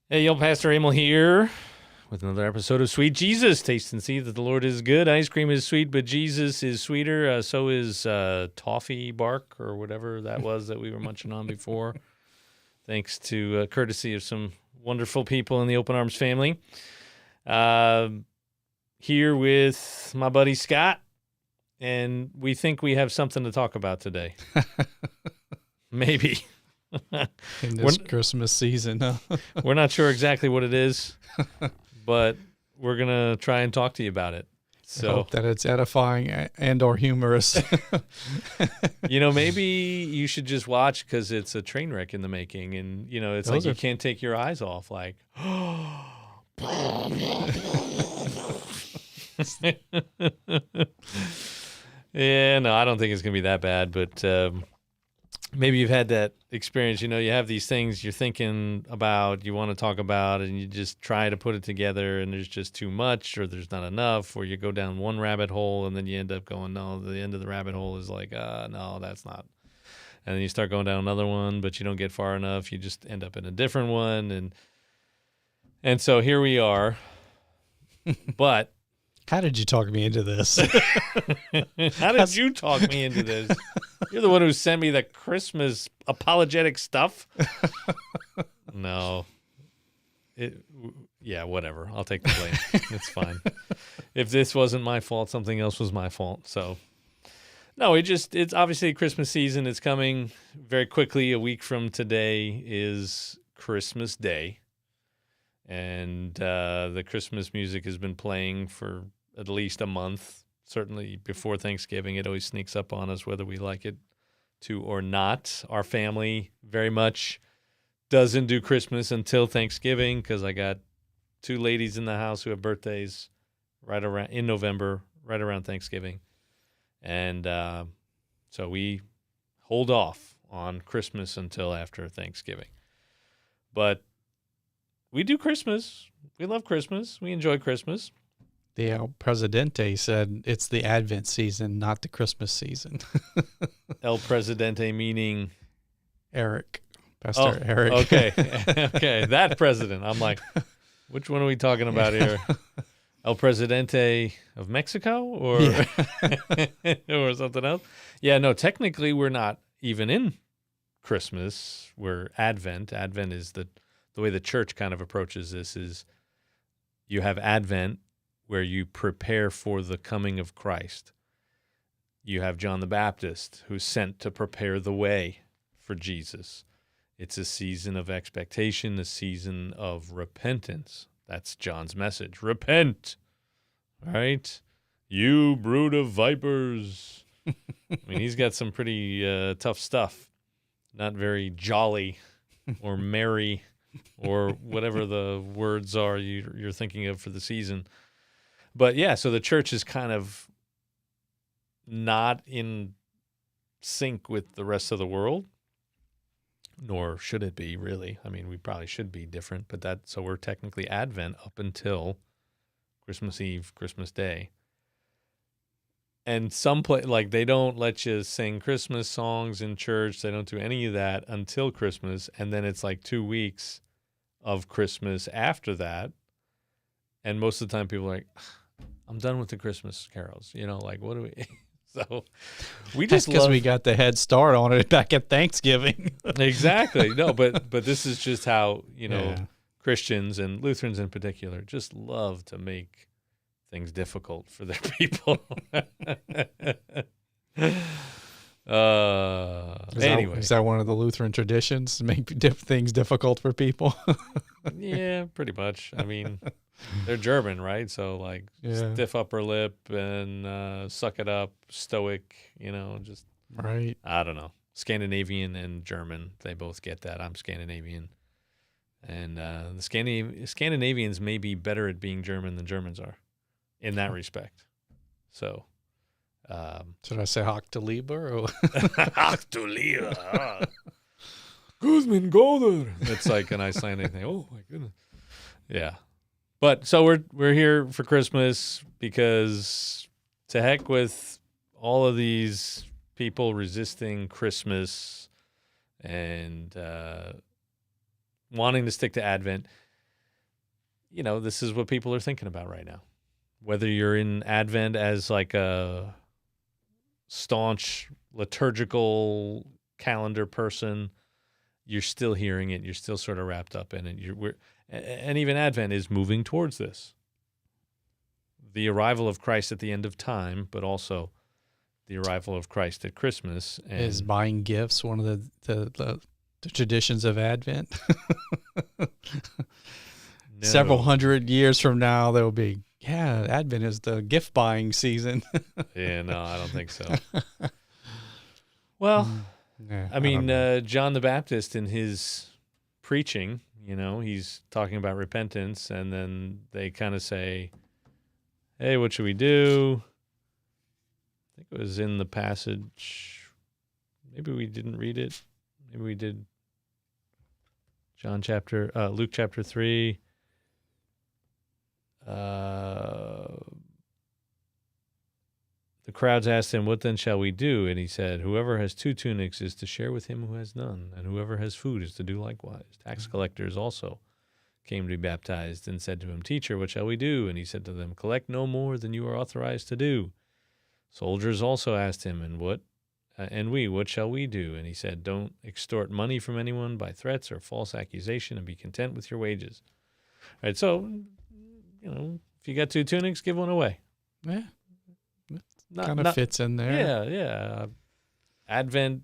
Hey, yo, Pastor Emil here with another episode of Sweet Jesus. Taste and see that the Lord is good. Ice cream is sweet, but Jesus is sweeter. So is toffee bark or whatever that was that we were munching on before. Thanks to courtesy of some wonderful people in the Open Arms family. Here with my buddy Scott, and we think we have something to talk about today. Maybe. In this Christmas season, huh? We're not sure exactly what it is, but we're going to try and talk to you about it. So I hope that it's edifying and or humorous. Maybe you should just watch because it's a train wreck in the making. And, it's like you can't take your eyes off. Like, yeah, no, I don't think it's going to be that bad, but maybe you've had that experience. You have these things you're thinking about, you want to talk about, and you just try to put it together, and there's just too much, or there's not enough, or you go down one rabbit hole, and then you end up going, no, the end of the rabbit hole is like, no, that's not. And then you start going down another one, but you don't get far enough. You just end up in a different one, and so here we are. But how did you talk me into this? How did you talk me into this? You're the one who sent me the Christmas apologetic stuff. No. Yeah, whatever. I'll take the blame. It's fine. If this wasn't my fault, something else was my fault. So, no, it's obviously Christmas season. It's coming very quickly. A week from today is Christmas Day. And the Christmas music has been playing for at least a month. Certainly before Thanksgiving, it always sneaks up on us whether we like it to or not. Our family very much doesn't do Christmas until Thanksgiving because I got two ladies in the house who have birthdays right around in November, right around Thanksgiving. And so we hold off on Christmas until after Thanksgiving. But we do Christmas. We love Christmas. We enjoy Christmas. The El Presidente said it's the Advent season, not the Christmas season. El Presidente meaning? Eric. Pastor Eric. Okay. Okay. That president. I'm like, which one are we talking about here? El Presidente of Mexico or, or something else? Yeah, no, technically we're not even in Christmas. We're Advent. Advent is the way the church kind of approaches this is you have Advent, where you prepare for the coming of Christ. You have John the Baptist, who's sent to prepare the way for Jesus. It's a season of expectation, a season of repentance. That's John's message. Repent, right? You brood of vipers. I mean, he's got some pretty tough stuff. Not very jolly or merry or whatever the words are you're thinking of for the season. But yeah, so the church is kind of not in sync with the rest of the world, nor should it be really. I mean, we probably should be different, but so we're technically Advent up until Christmas Eve, Christmas Day. And they don't let you sing Christmas songs in church. They don't do any of that until Christmas, and then it's like 2 weeks of Christmas after that. And most of the time people are like, I'm done with the Christmas carols. Like, what do we? So we just because we got the head start on it back at Thanksgiving. Exactly. No, but this is just how, Christians and Lutherans in particular just love to make things difficult for their people. Anyway. Is that one of the Lutheran traditions? Make things difficult for people? Yeah, pretty much. I mean, they're German, right? So stiff upper lip and suck it up, stoic, just right. I don't know. Scandinavian and German, they both get that. I'm Scandinavian. And the Scandinavians may be better at being German than Germans are in that respect. So should I say Hoch to Lieber? Or Hoch to Lieber. Guzman Golder. It's like an Icelandic thing. Oh my goodness. Yeah. But so we're here for Christmas because to heck with all of these people resisting Christmas and wanting to stick to Advent. this is what people are thinking about right now. Whether you're in Advent as like a staunch liturgical calendar person, you're still hearing it. You're still sort of wrapped up in it. And even Advent is moving towards this. The arrival of Christ at the end of time, but also the arrival of Christ at Christmas. And is buying gifts one of the traditions of Advent? no. Several hundred years from now, there will be, Advent is the gift buying season. Yeah, no, I don't think so. Well, Yeah, I mean, John the Baptist in his preaching, he's talking about repentance, and then they kind of say, hey, what should we do? I think it was in the passage. Maybe we didn't read it. Maybe we did. Luke chapter 3. The crowds asked him, what then shall we do? And he said, whoever has 2 tunics is to share with him who has none, and whoever has food is to do likewise. Tax collectors also came to be baptized and said to him, Teacher, what shall we do? And he said to them, collect no more than you are authorized to do. Soldiers also asked him, what shall we do? And he said, don't extort money from anyone by threats or false accusation, and be content with your wages. All right, so, if you got 2 tunics, give one away. Yeah. Kind of fits in there. Yeah. Advent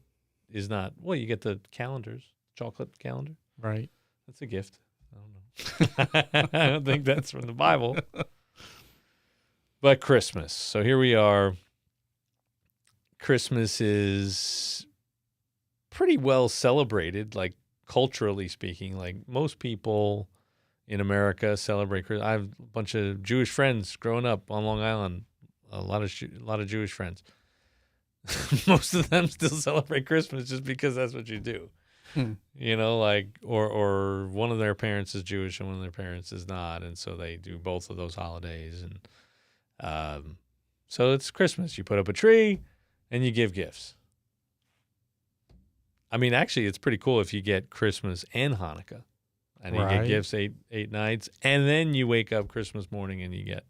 is not, you get the calendars, chocolate calendar. Right. That's a gift. I don't know. I don't think that's from the Bible. But Christmas. So here we are. Christmas is pretty well celebrated, like culturally speaking. Like most people in America celebrate Christmas. I have a bunch of Jewish friends growing up on Long Island. A lot of Jewish friends. Most of them still celebrate Christmas just because that's what you do. Or one of their parents is Jewish and one of their parents is not, and so they do both of those holidays. And so it's Christmas. You put up a tree and you give gifts. I mean, actually, it's pretty cool if you get Christmas and Hanukkah, and you get gifts eight nights, and then you wake up Christmas morning and you get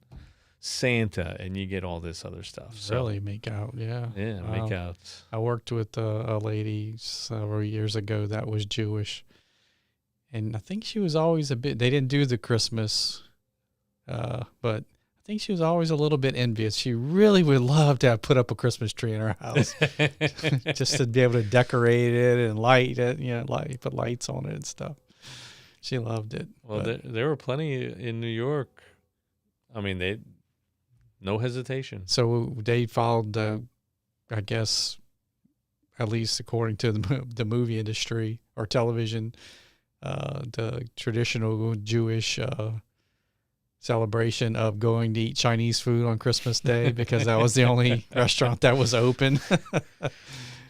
Santa, and you get all this other stuff. So, really make out, yeah. Yeah, make out. I worked with a lady several years ago that was Jewish, and I think she was always they didn't do the Christmas, but I think she was always a little bit envious. She really would love to have put up a Christmas tree in her house, just to be able to decorate it and light it, put lights on it and stuff. She loved it. Well, there were plenty in New York. I mean, no hesitation. So they followed, I guess, at least according to the movie industry or television, the traditional Jewish celebration of going to eat Chinese food on Christmas Day, because that was the only restaurant that was open.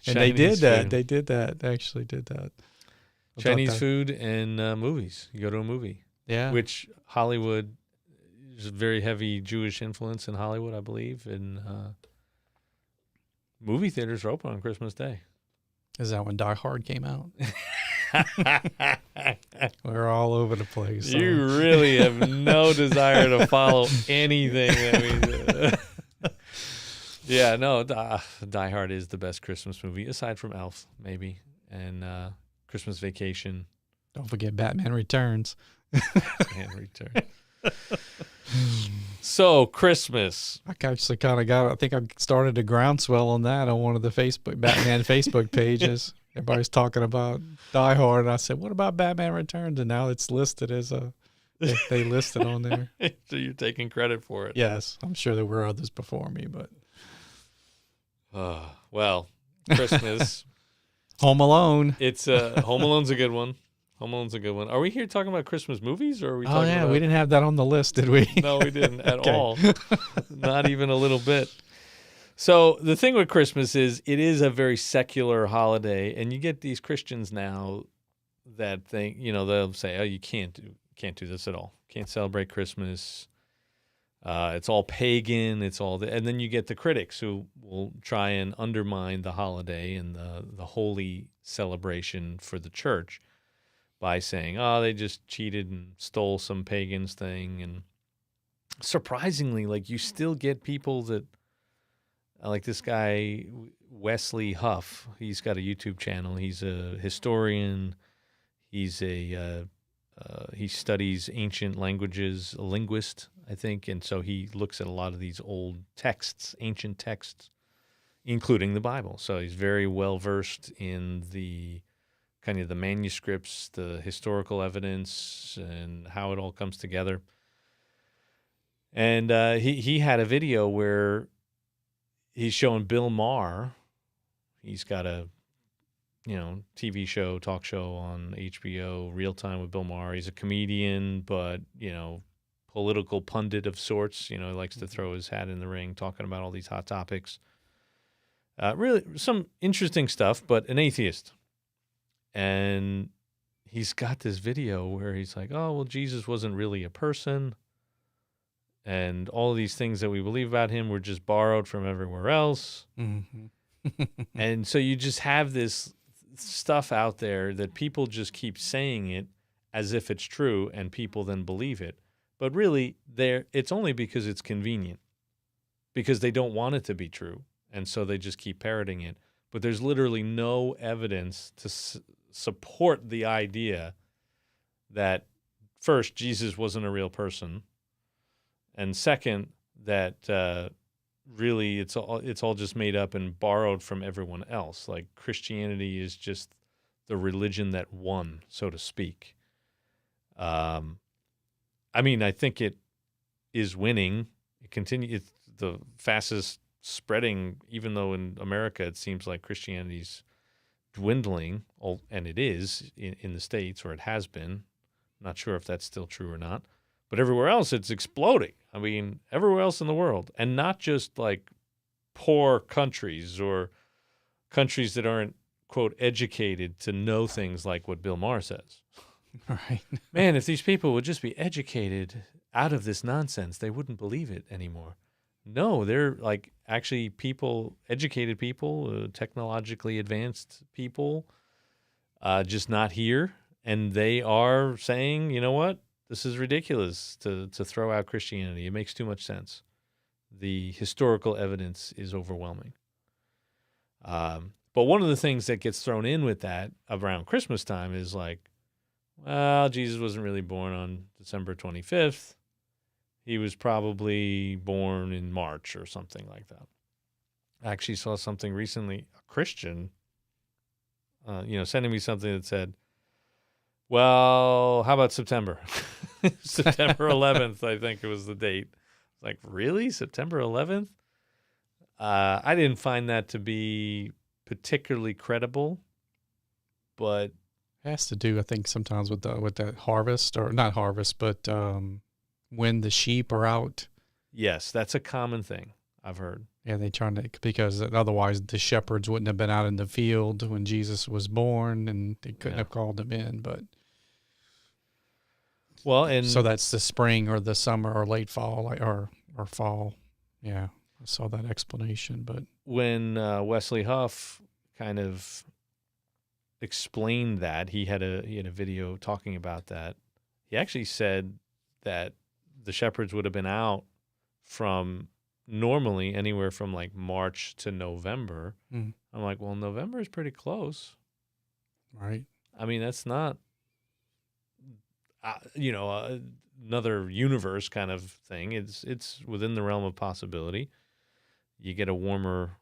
And they did that. They did that. They actually did that. Chinese food and movies. You go to a movie. Yeah. Which Hollywood... There's a very heavy Jewish influence in Hollywood, I believe, and movie theaters are open on Christmas Day. Is that when Die Hard came out? We're all over the place. So. You really have no desire to follow anything that we do. Yeah, no, Die Hard is the best Christmas movie, aside from Elf, maybe, and Christmas Vacation. Don't forget Batman Returns. Batman Returns. So Christmas. I actually kind of I think I started a groundswell on that on one of the Batman Facebook pages. Everybody's talking about Die Hard, and I said, "What about Batman Returns?" And now it's listed as they listed on there. So you're taking credit for it. Yes, I'm sure there were others before me, but well, Christmas. Home Alone. It's Home Alone's a good one. Home Alone's a good one. Are we here talking about Christmas movies, or are we talking about... we didn't have that on the list, did we? No, we didn't at all. Not even a little bit. So the thing with Christmas is it is a very secular holiday, and you get these Christians now that think, they'll say, oh, you can't do this at all. Can't celebrate Christmas. It's all pagan. It's all... And then you get the critics who will try and undermine the holiday and the holy celebration for the church by saying, oh, they just cheated and stole some pagan's thing. And surprisingly, like, you still get people that, like this guy, Wesley Huff. He's got a YouTube channel. He's a historian. He's he studies ancient languages, a linguist, I think. And so he looks at a lot of these old texts, ancient texts, including the Bible. So he's very well versed in the kind of the manuscripts, the historical evidence, and how it all comes together. And he had a video where he's showing Bill Maher. He's got a TV show, talk show on HBO, Real Time with Bill Maher. He's a comedian, but political pundit of sorts. He likes to throw his hat in the ring, talking about all these hot topics. Really, some interesting stuff, but an atheist. And he's got this video where he's like, oh, well, Jesus wasn't really a person. And all of these things that we believe about him were just borrowed from everywhere else. Mm-hmm. And so you just have this stuff out there that people just keep saying it as if it's true, and people then believe it. But really, it's only because it's convenient, because they don't want it to be true. And so they just keep parroting it. But there's literally no evidence to support the idea that, first, Jesus wasn't a real person, and second, that really it's all just made up and borrowed from everyone else. Like, Christianity is just the religion that won, so to speak. I think it is winning. It's the fastest spreading, even though in America it seems like Christianity's dwindling, and it is in the States, or it has been. Not sure if that's still true or not. But everywhere else, it's exploding. Everywhere else in the world. And not just like poor countries or countries that aren't, quote, educated to know things like what Bill Maher says. Right. Man, if these people would just be educated out of this nonsense, they wouldn't believe it anymore. No, they're like actually educated people, technologically advanced people, just not here. And they are saying, you know what? This is ridiculous to throw out Christianity. It makes too much sense. The historical evidence is overwhelming. But one of the things that gets thrown in with that around Christmas time is like, well, Jesus wasn't really born on December 25th. He was probably born in March or something like that. I actually saw something recently, a Christian, sending me something that said, well, how about September? September 11th, I think it was the date. Like, really? September 11th? I didn't find that to be particularly credible, but It has to do, I think, sometimes with the harvest, or not harvest, but when the sheep are out. yes, that's a common thing I've heard. Yeah, because otherwise the shepherds wouldn't have been out in the field when Jesus was born, and they couldn't have called him in. But so that's the spring or the summer or late fall, or fall. Yeah, I saw that explanation. But when Wesley Huff kind of explained that, he had a video talking about that. He actually said that the shepherds would have been out from normally anywhere from like March to November. I'm like, well, November is pretty close. Right. That's not, another universe kind of thing. It's within the realm of possibility. You get a warmer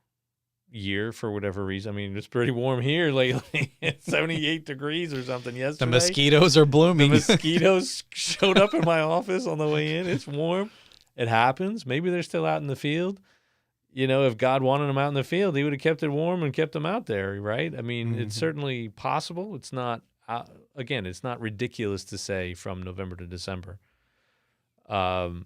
year for whatever reason. It's pretty warm here lately. It's 78 degrees or something yesterday. The mosquitoes are blooming. The mosquitoes showed up in my office on the way in. It's warm. It happens. Maybe they're still out in the field. If God wanted them out in the field, he would have kept it warm and kept them out there, right? It's certainly possible. It's not, again, it's not ridiculous to say from November to December. But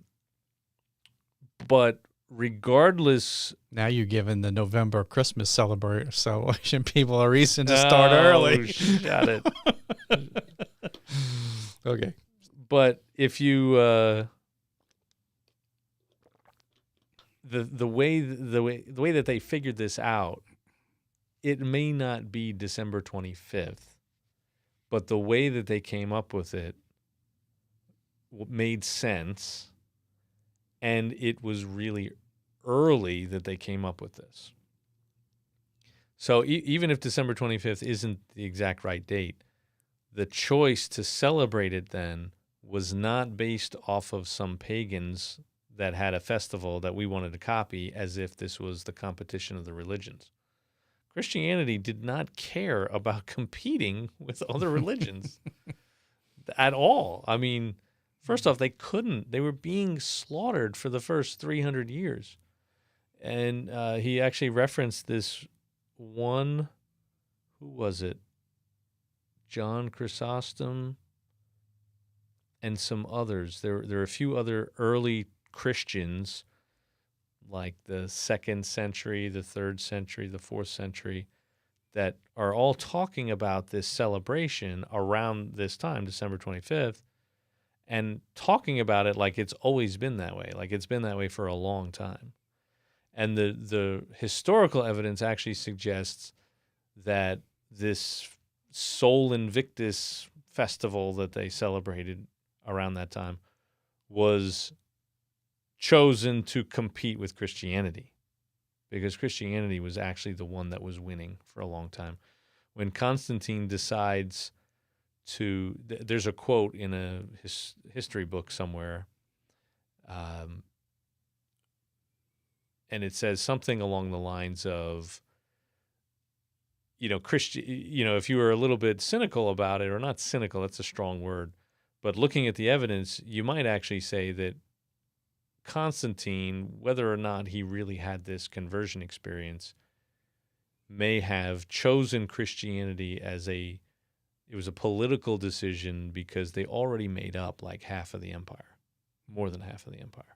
regardless, now you're giving the November Christmas celebration people a reason to start early. Shut it. Okay. But if you the way that they figured this out, it may not be December 25th, but the way that they came up with it made sense, and it was really early that they came up with this. So even if December 25th isn't the exact right date, the choice to celebrate it then was not based off of some pagans that had a festival that we wanted to copy as if this was the competition of the religions. Christianity did not care about competing with other religions at all. I mean, first off, they couldn't. They were being slaughtered for the first 300 years. And he actually referenced this one, who was it? John Chrysostom and some others. There are a few other early Christians, like the 2nd century, the 3rd century, the 4th century, that are all talking about this celebration around this time, December 25th, and talking about it like it's always been that way, like it's been that way for a long time. And the historical evidence actually suggests that this Sol Invictus festival that they celebrated around that time was chosen to compete with Christianity, because Christianity was actually the one that was winning for a long time. When Constantine decides to, there's a quote in a history book somewhere, and it says something along the lines of, if you were a little bit cynical about it, or not cynical, that's a strong word, but looking at the evidence, you might actually say that Constantine, whether or not he really had this conversion experience, may have chosen Christianity it was a political decision, because they already made up like half of the empire, more than half of the empire.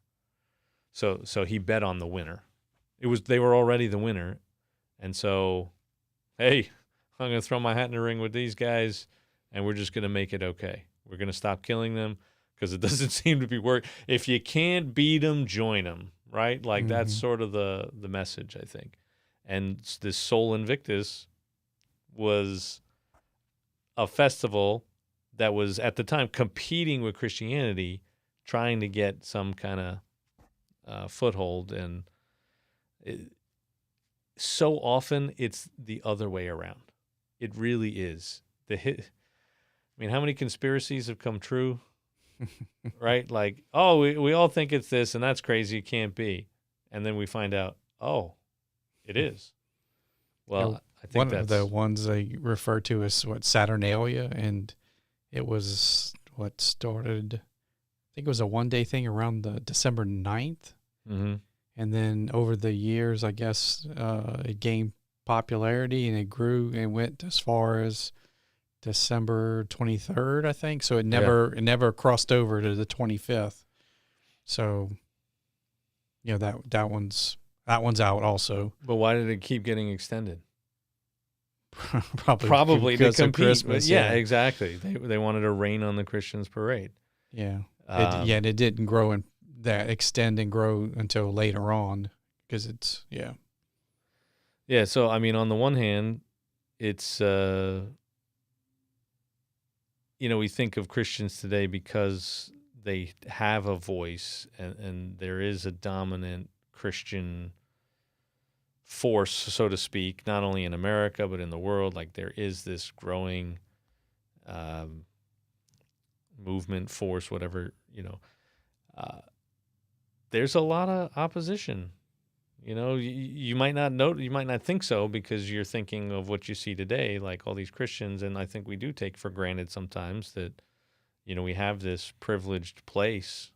So he bet on the winner. They were already the winner, and so, hey, I'm going to throw my hat in the ring with these guys, and we're just going to make it okay. We're going to stop killing them, because it doesn't seem to be working. If you can't beat them, join them, right? Like that's sort of the message, I think. And this Sol Invictus was a festival that was at the time competing with Christianity, trying to get some kind of foothold. And so often it's the other way around. It really is. I mean, how many conspiracies have come true? Right? Like, oh, we all think it's this, and that's crazy. It can't be. And then we find out, oh, it is. Well, I think one that's of the ones they refer to as Saturnalia, and it was what started, I think it was a one-day thing around the December 9th. Mm-hmm. And then over the years, I guess it gained popularity, and it grew and went as far as December 23rd, I think. So it never crossed over to the 25th. So, that one's out also. But why did it keep getting extended? Probably because of Christmas. Yeah, exactly. They wanted to rain on the Christians' parade. Yeah. And it didn't extend and grow until later on, because it's, yeah. Yeah, so, I mean, on the one hand, it's, we think of Christians today because they have a voice, and there is a dominant Christian force, so to speak, not only in America, but in the world. Like, there is this growing movement, force, whatever, there's a lot of opposition. You might not think so, because you're thinking of what you see today, like all these Christians, and I think we do take for granted sometimes that, we have this privileged place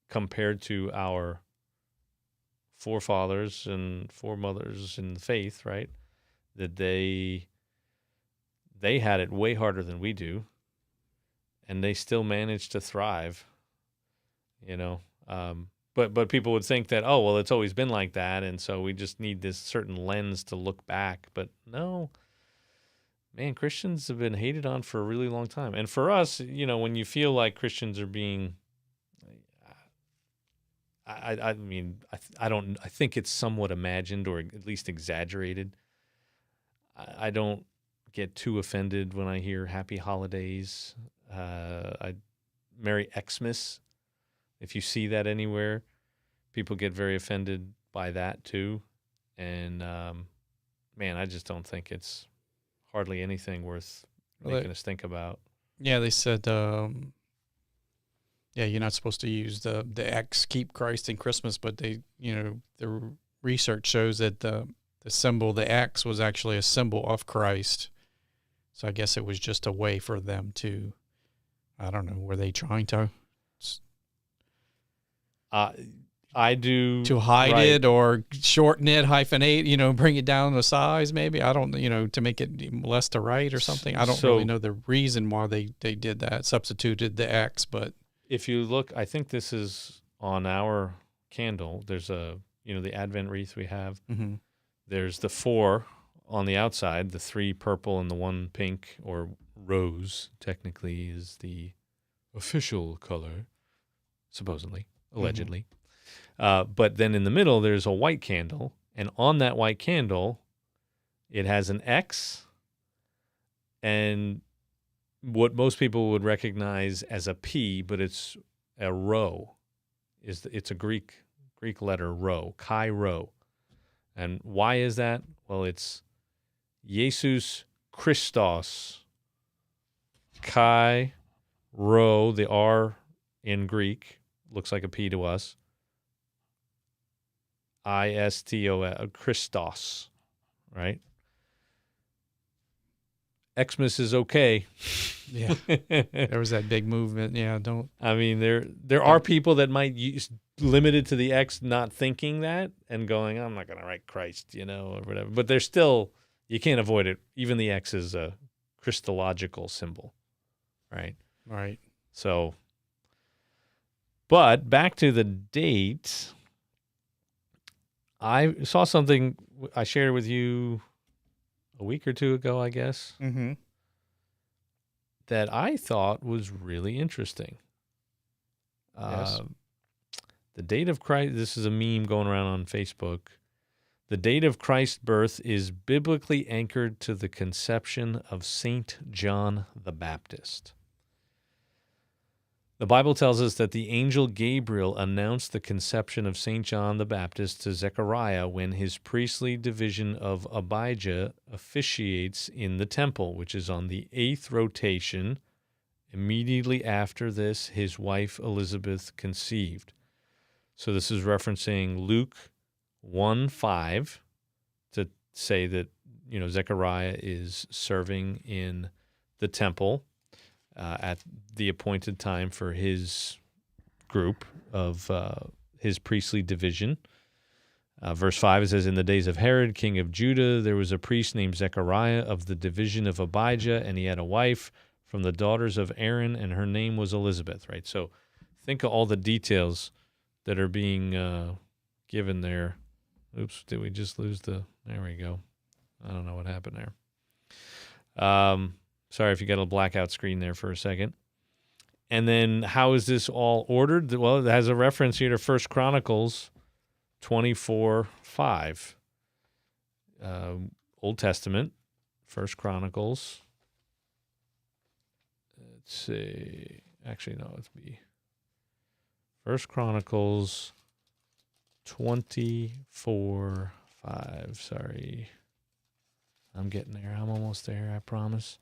compared to our forefathers and foremothers in the faith, right? That they had it way harder than we do, and they still managed to thrive, But people would think that, oh, well, it's always been like that, and so we just need this certain lens to look back. But no, man, Christians have been hated on for a really long time. And for us, when you feel like Christians are being, I think it's somewhat imagined, or at least exaggerated. I don't get too offended when I hear Happy Holidays. Merry Xmas. If you see that anywhere, people get very offended by that too. And man, I just don't think it's hardly anything worth making us think about. Yeah, they said, you're not supposed to use the X, keep Christ in Christmas, but the research shows that the symbol, the X, was actually a symbol of Christ. So I guess it was just a way for them to, I don't know, were they trying to? I do. To hide it or shorten it, hyphenate, bring it down the size maybe. I don't, to make it less to right or something. I don't really know the reason why they did that, substituted the X, but. If you look, I think this is on our candle. There's the Advent wreath we have. Mm-hmm. There's the 4 on the outside, the 3 purple and the 1 pink, or rose, technically, is the official color, supposedly, allegedly. Mm-hmm. But then in the middle, there's a white candle, and on that white candle, it has an X and what most people would recognize as a P, but it's a rho. It's a Greek letter rho, Chi Rho. And why is that? Well, it's Jesus Christos. Chi Rho, the R in Greek, looks like a P to us. Istos, Christos, right? Xmas is okay. Yeah, there was that big movement. Yeah, don't. I mean, there are people that might use limited to the X, not thinking that and going, I'm not going to write Christ, or whatever. But there's still, you can't avoid it. Even the X is a Christological symbol, right? Right. So, but back to the date, I saw something I shared with you a week or two ago, I guess, mm-hmm. that I thought was really interesting. Yes. The date of Christ, this is a meme going around on Facebook. The date of Christ's birth is biblically anchored to the conception of Saint John the Baptist. The Bible tells us that the angel Gabriel announced the conception of St. John the Baptist to Zechariah when his priestly division of Abijah officiates in the temple, which is on the 8th rotation. Immediately after this, his wife Elizabeth conceived. So this is referencing Luke 1:5 to say that, Zechariah is serving in the temple at the appointed time for his group of his priestly division. Verse 5, it says, in the days of Herod, king of Judah, there was a priest named Zechariah of the division of Abijah, and he had a wife from the daughters of Aaron, and her name was Elizabeth, right? So think of all the details that are being given there. Oops, did we just lose there we go. I don't know what happened there. Sorry if you got a blackout screen there for a second. And then how is this all ordered? Well, it has a reference here to 1 Chronicles 24:5. Old Testament, 1 Chronicles. Let's see. Actually, no, it'd be 1 Chronicles 24:5. Sorry. I'm getting there. I'm almost there, I promise.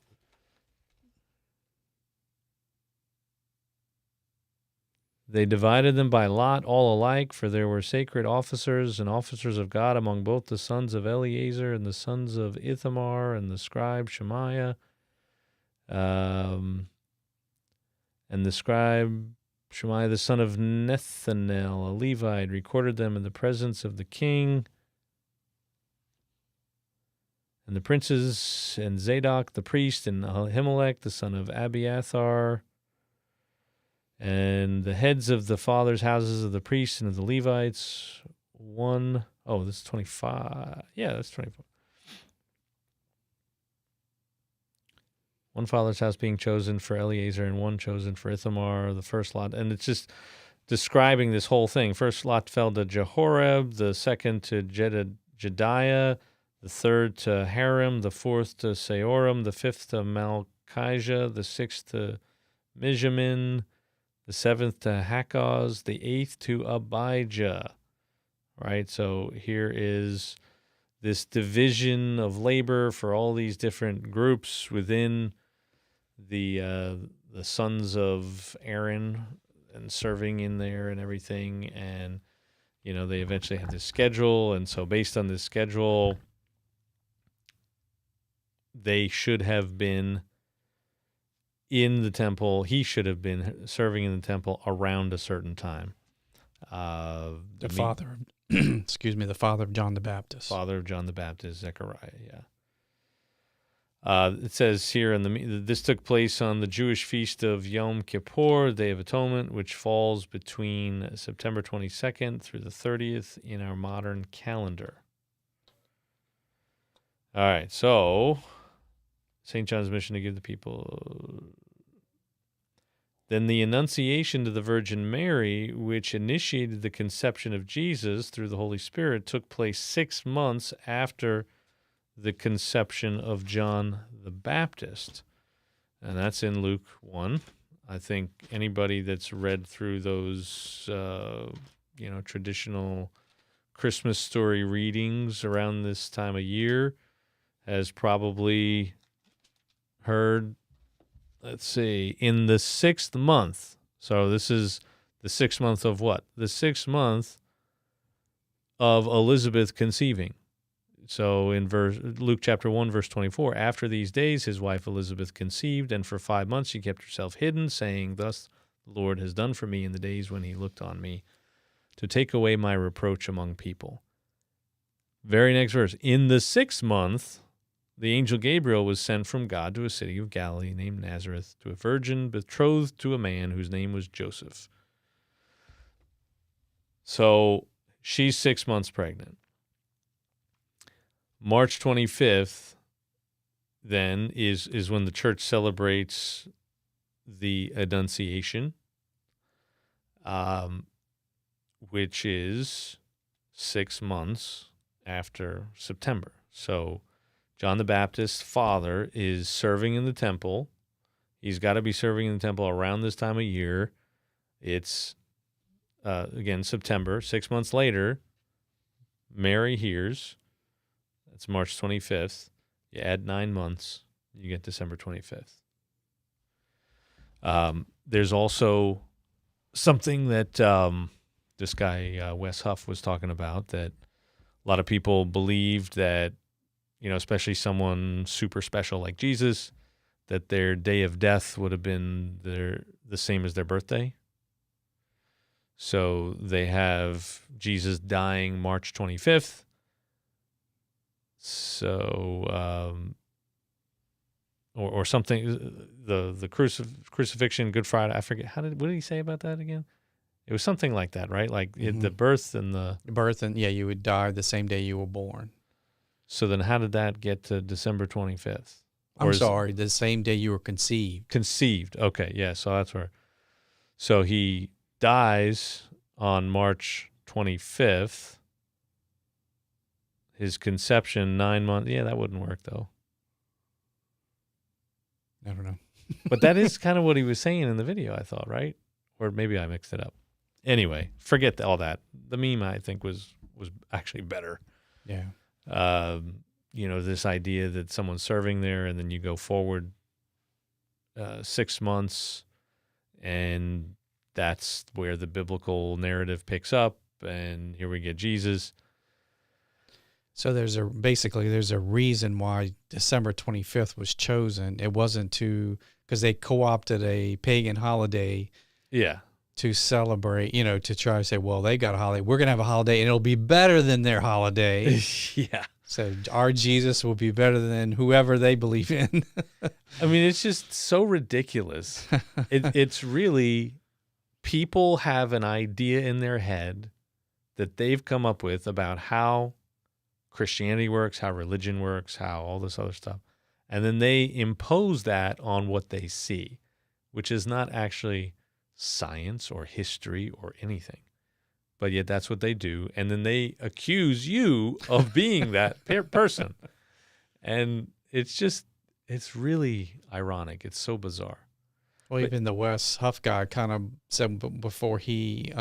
They divided them by lot, all alike, for there were sacred officers and officers of God among both the sons of Eleazar and the sons of Ithamar and the scribe Shemaiah. And the scribe Shemaiah, the son of Nethanel, a Levite, recorded them in the presence of the king. And the princes, and Zadok the priest, and Ahimelech, the son of Abiathar, and the heads of the fathers' houses of the priests and of the Levites. This is 25. Yeah, that's 25. One father's house being chosen for Eleazar and one chosen for Ithamar, the first lot. And it's just describing this whole thing. First lot fell to Jehorab, the second to Jediah, the third to Harim, the fourth to Seorim, the fifth to Malchijah, the sixth to Mijamin, the seventh to Hakkoz, the eighth to Abijah. Right? So here is this division of labor for all these different groups within the sons of Aaron and serving in there and everything. And, you know, they eventually have this schedule. And so based on this schedule, they should have been in the temple. He should have been serving in the temple around a certain time. The father, excuse me, the father of John the Baptist. Father of John the Baptist, Zechariah, yeah. It says here, this took place on the Jewish feast of Yom Kippur, Day of Atonement, which falls between September 22nd through the 30th in our modern calendar. All right, so St. John's mission to give the people. Then the Annunciation to the Virgin Mary, which initiated the conception of Jesus through the Holy Spirit, took place 6 months after the conception of John the Baptist. And that's in Luke 1. I think anybody that's read through those, traditional Christmas story readings around this time of year has probably heard, let's see, in the 6th month. So this is the 6th month of what? The 6th month of Elizabeth conceiving. So in Luke chapter 1, verse 24, after these days, his wife Elizabeth conceived, and for 5 months she kept herself hidden, saying, thus the Lord has done for me in the days when he looked on me to take away my reproach among people. Very next verse. In the 6th month, the angel Gabriel was sent from God to a city of Galilee named Nazareth to a virgin betrothed to a man whose name was Joseph. So she's 6 months pregnant. March 25th, then, is when the church celebrates the Annunciation, which is 6 months after September. So John the Baptist's father is serving in the temple. He's got to be serving in the temple around this time of year. It's, again, September. 6 months later, Mary hears. It's March 25th. You add 9 months, you get December 25th. There's also something that this guy, Wes Huff, was talking about, that a lot of people believed that, especially someone super special like Jesus, that their day of death would have been the same as their birthday. So they have Jesus dying March 25th. So, or something, the crucifixion, Good Friday, I forget, what did he say about that again? It was something like that, right? Like the birth and the birth, and you would die the same day you were born. So then how did that get to December 25th? I'm sorry, the same day you were conceived. Conceived, okay, yeah, so that's where. So he dies on March 25th. His conception, 9 months. Yeah, that wouldn't work, though. I don't know. But that is kind of what he was saying in the video, I thought, right? Or maybe I mixed it up. Anyway, forget all that. The meme, I think, was actually better. Yeah. This idea that someone's serving there, and then you go forward 6 months, and that's where the biblical narrative picks up, and here we get Jesus. So there's a reason why December 25th was chosen. It wasn't because they co-opted a pagan holiday. Yeah. To celebrate, to try to say, well, they got a holiday. We're going to have a holiday and it'll be better than their holiday. Yeah. So our Jesus will be better than whoever they believe in. I mean, it's just so ridiculous. It's really, people have an idea in their head that they've come up with about how Christianity works, how religion works, how all this other stuff. And then they impose that on what they see, which is not actually science or history or anything. but yet that's what they do. And then they accuse you of being that person. And it's really ironic. It's so bizarre. Well, even the Wes Huff guy kind of said before he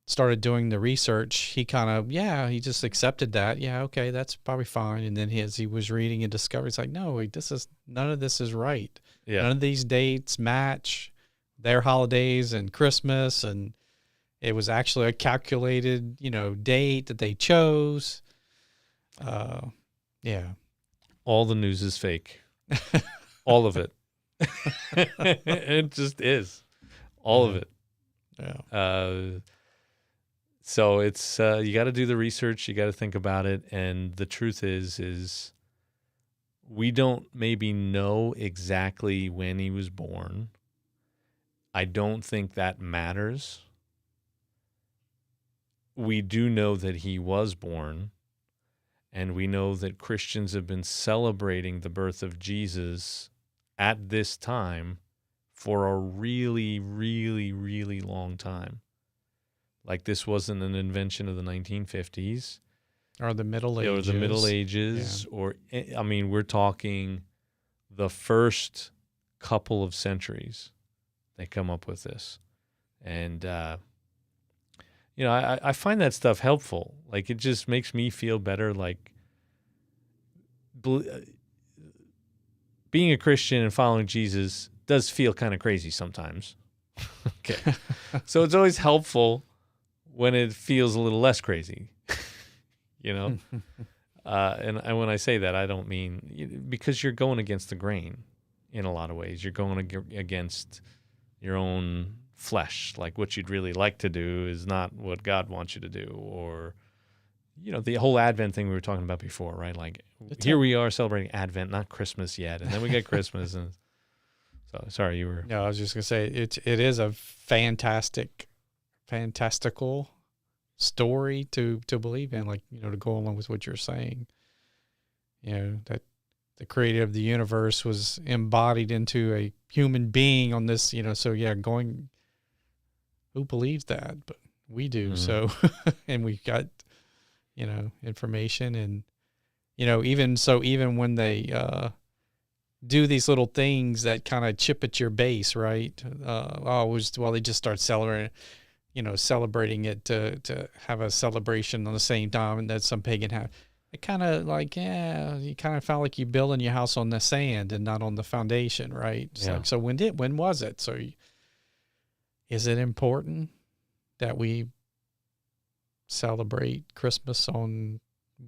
started doing the research, he kind of, he just accepted that. Yeah, okay, that's probably fine. And then as he was reading and discovered, he's like, no, none of this is right. Yeah. None of these dates match their holidays and Christmas. And it was actually a calculated, date that they chose. Yeah. All the news is fake. All of it. It just is. All of it. Yeah. So it's you got to do the research. You got to think about it. And the truth is we don't maybe know exactly when he was born. I don't think that matters. We do know that he was born, and we know that Christians have been celebrating the birth of Jesus at this time for a really, really, really long time. Like this wasn't an invention of the 1950s. Or the Middle Ages. Or the Middle Ages. Yeah. Or, I mean, we're talking the first couple of centuries they come up with this. And, I find that stuff helpful. Like, it just makes me feel better. Like, being a Christian and following Jesus does feel kind of crazy sometimes. Okay. So it's always helpful when it feels a little less crazy, And when I say that, I don't mean because you're going against the grain in a lot of ways. You're going against your own flesh. Like what you'd really like to do is not what God wants you to do. Or, the whole Advent thing we were talking about before, right? Like here we are celebrating Advent, not Christmas yet. And then we get Christmas. And so, sorry, you were. No, I was just going to say it is a fantastical story to believe in, like, to go along with what you're saying, that the creator of the universe was embodied into a human being on this, so who believes that? But we do. So, and we've got, information and, even when they, do these little things that kind of chip at your base, right? They just start celebrating it to have a celebration on the same time, and that some pagan have. It kind of like, you kind of felt like you building your house on the sand and not on the foundation, right? It's like, so when was it? So is it important that we celebrate Christmas on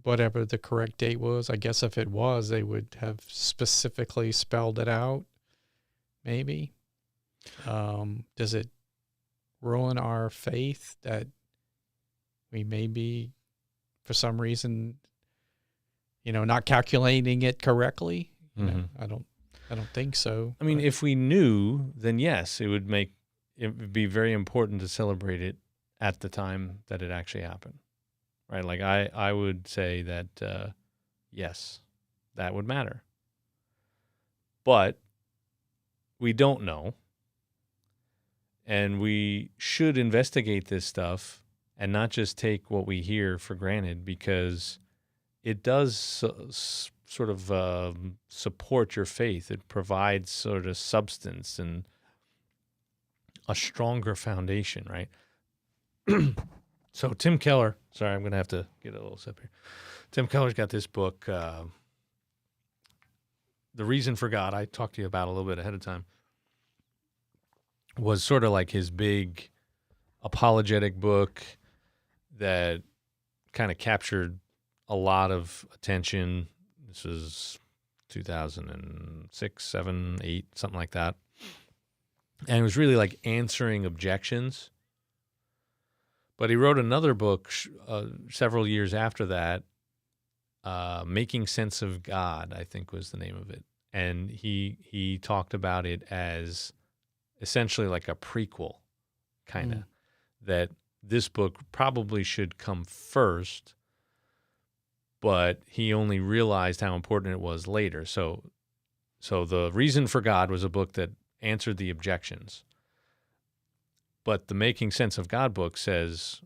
whatever the correct date was? I guess if it was, they would have specifically spelled it out, maybe. Does it ruin our faith that we may be, for some reason, not calculating it correctly? I don't think so. I mean, if we knew, then yes, it would be very important to celebrate it at the time that it actually happened, right? Like I would say that, yes, that would matter. But we don't know. And we should investigate this stuff and not just take what we hear for granted, because it does sort of support your faith. It provides sort of substance and a stronger foundation, right? So Tim Keller, sorry, I'm going to have to get a little sip here. Tim Keller's got this book, The Reason for God. I talked to you about a little bit ahead of time. Was sort of like his big apologetic book that kind of captured a lot of attention. This was 2006, 7, 8, something like that. And it was really like answering objections. But he wrote another book several years after that, Making Sense of God, I think was the name of it. And he talked about it as essentially like a prequel, kind of, that this book probably should come first, but he only realized how important it was later. So The Reason for God was a book that answered the objections. But the Making Sense of God book says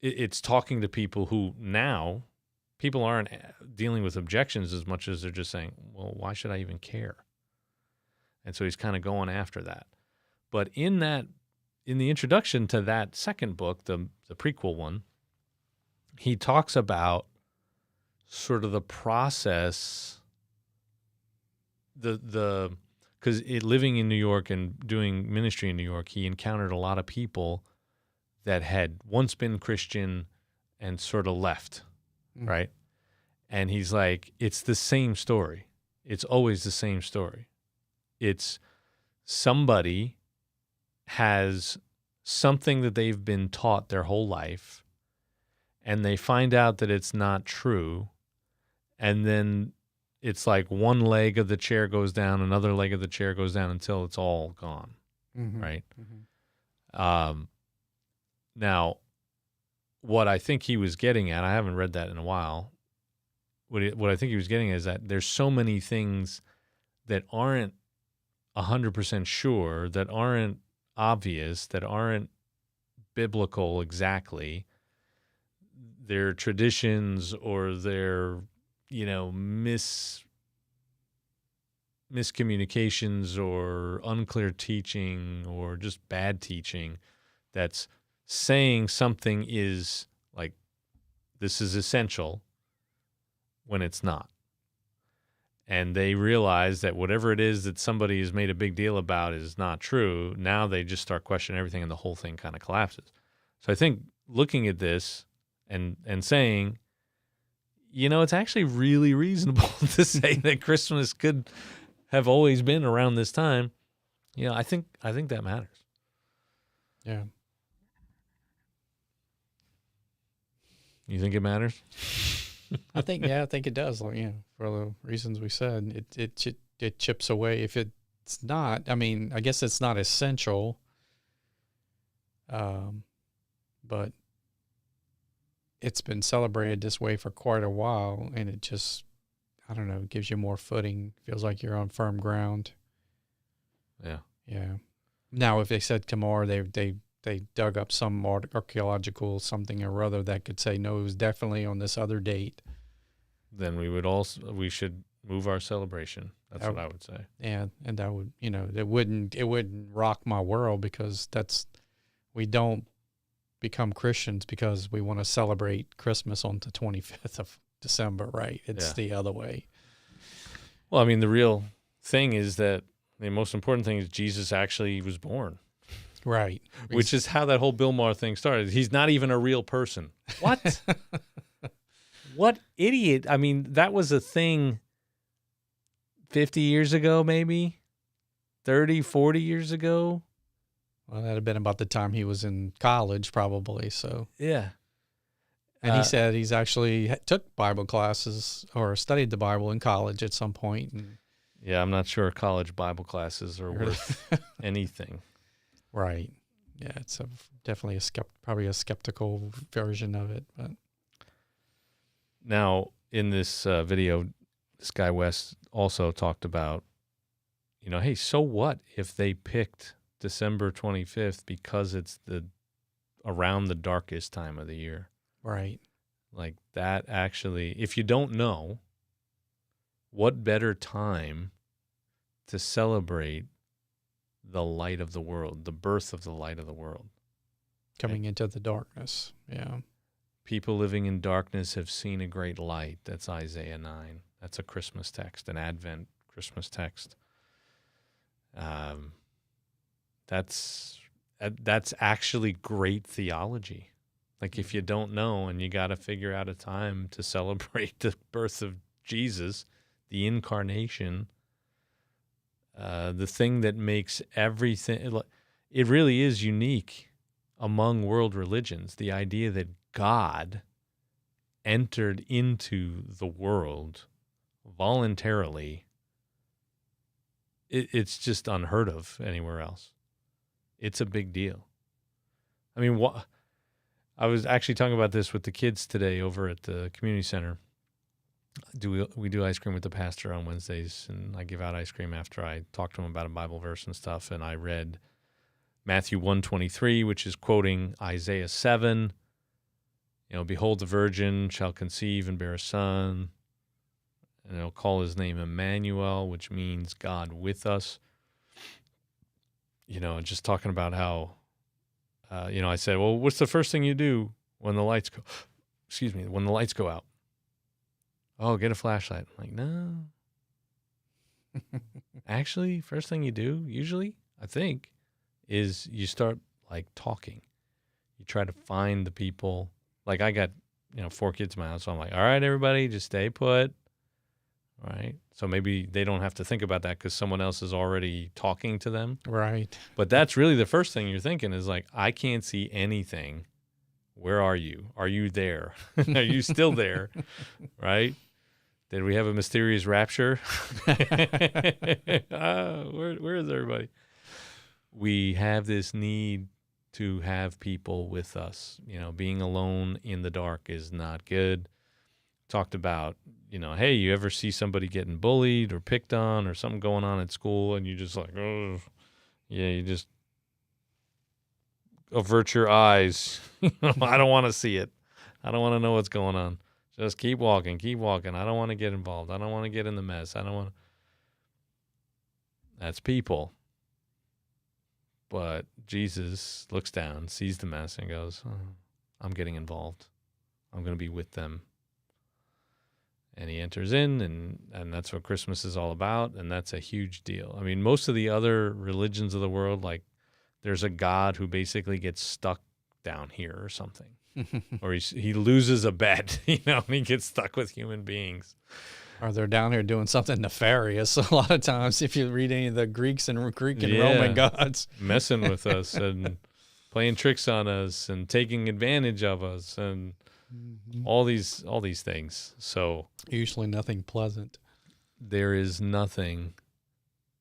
it's talking to people who now people aren't dealing with objections as much as they're just saying, well, why should I even care? And so he's kind of going after that. But in the introduction to that second book, the prequel one, he talks about sort of the process, because living in New York and doing ministry in New York, he encountered a lot of people that had once been Christian and sort of left, right? And he's like, it's the same story. It's always the same story. It's somebody has something that they've been taught their whole life, and they find out that it's not true, and then it's like one leg of the chair goes down, another leg of the chair goes down until it's all gone, right? Now, what I think he was getting at, I haven't read that in a while, what I think he was getting at is that there's so many things that aren't 100% sure, that aren't obvious, that aren't biblical exactly. Their traditions or their, miscommunications or unclear teaching or just bad teaching that's saying something is like, this is essential when it's not. And they realize that whatever it is that somebody has made a big deal about is not true. Now they just start questioning everything and the whole thing kind of collapses. So I think looking at this and saying, it's actually really reasonable to say that Christmas could have always been around this time. I think that matters. Yeah. You think it matters? I think it does. For the reasons we said, it chips away. If it's not, I guess it's not essential. But it's been celebrated this way for quite a while, and it just, I don't know, gives you more footing. Feels like you're on firm ground. Yeah. Yeah. Now, if they said tomorrow they dug up some archaeological something or other that could say, no, it was definitely on this other date, then we should move our celebration. That's what I would say. Yeah. And that would, it wouldn't rock my world, because we don't become Christians because we want to celebrate Christmas on the 25th of December, right? It's the other way. Well, the real thing is that the most important thing is Jesus actually was born. Right. Which is how that whole Bill Maher thing started. He's not even a real person. What? What idiot. That was a thing 50 years ago, maybe 30, 40 years ago. Well, that'd have been about the time he was in college, probably. So yeah. And he said he's actually took Bible classes or studied the Bible in college at some point. And yeah, I'm not sure college Bible classes are worth anything. Right. Yeah, it's definitely probably a skeptical version of it. But now, in this video, this guy West also talked about, hey, so what if they picked December 25th because it's around the darkest time of the year? Right. Like that actually, if you don't know, what better time to celebrate the light of the world, the birth of the light of the world? Coming into the darkness. Yeah. People living in darkness have seen a great light. That's Isaiah 9. That's a Christmas text, an Advent Christmas text. That's actually great theology. Like if you don't know and you got to figure out a time to celebrate the birth of Jesus, the incarnation, the thing that makes everything, it really is unique among world religions, the idea that God entered into the world voluntarily. It's just unheard of anywhere else. It's a big deal. I was actually talking about this with the kids today over at the community center. We do ice cream with the pastor on Wednesdays, and I give out ice cream after I talk to him about a Bible verse and stuff. And I read Matthew 1:23, which is quoting Isaiah 7. Behold, the virgin shall conceive and bear a son, and they'll call his name Emmanuel, which means God with us. Just talking about how, I said, well, what's the first thing you do when the lights go, when the lights go out? Oh, get a flashlight. I'm like, no. Actually, first thing you do, usually, I think, is you start, talking. You try to find the people. Like, I got, 4 kids in my house, so I'm like, all right, everybody, just stay put. All right? So maybe they don't have to think about that because someone else is already talking to them. Right. But that's really the first thing you're thinking is, I can't see anything. Where are you? Are you there? Are you still there? Right? Did we have a mysterious rapture? Where is everybody? We have this need to have people with us. Being alone in the dark is not good. Talked about, hey, you ever see somebody getting bullied or picked on or something going on at school and you just oh, yeah, you just avert your eyes. I don't want to see it. I don't want to know what's going on. Just keep walking. I don't want to get involved. I don't want to get in the mess. I don't want to. That's people. But Jesus looks down, sees the mess, and goes, oh, I'm getting involved. I'm going to be with them. And he enters in, and that's what Christmas is all about, and that's a huge deal. I mean, most of the other religions of the world, there's a God who basically gets stuck down here or something. Or he loses a bet, and he gets stuck with human beings. Or they're down here doing something nefarious. A lot of times, if you read any of the Greek and Roman gods. Messing with us and playing tricks on us and taking advantage of us and all these things. So usually nothing pleasant. There is nothing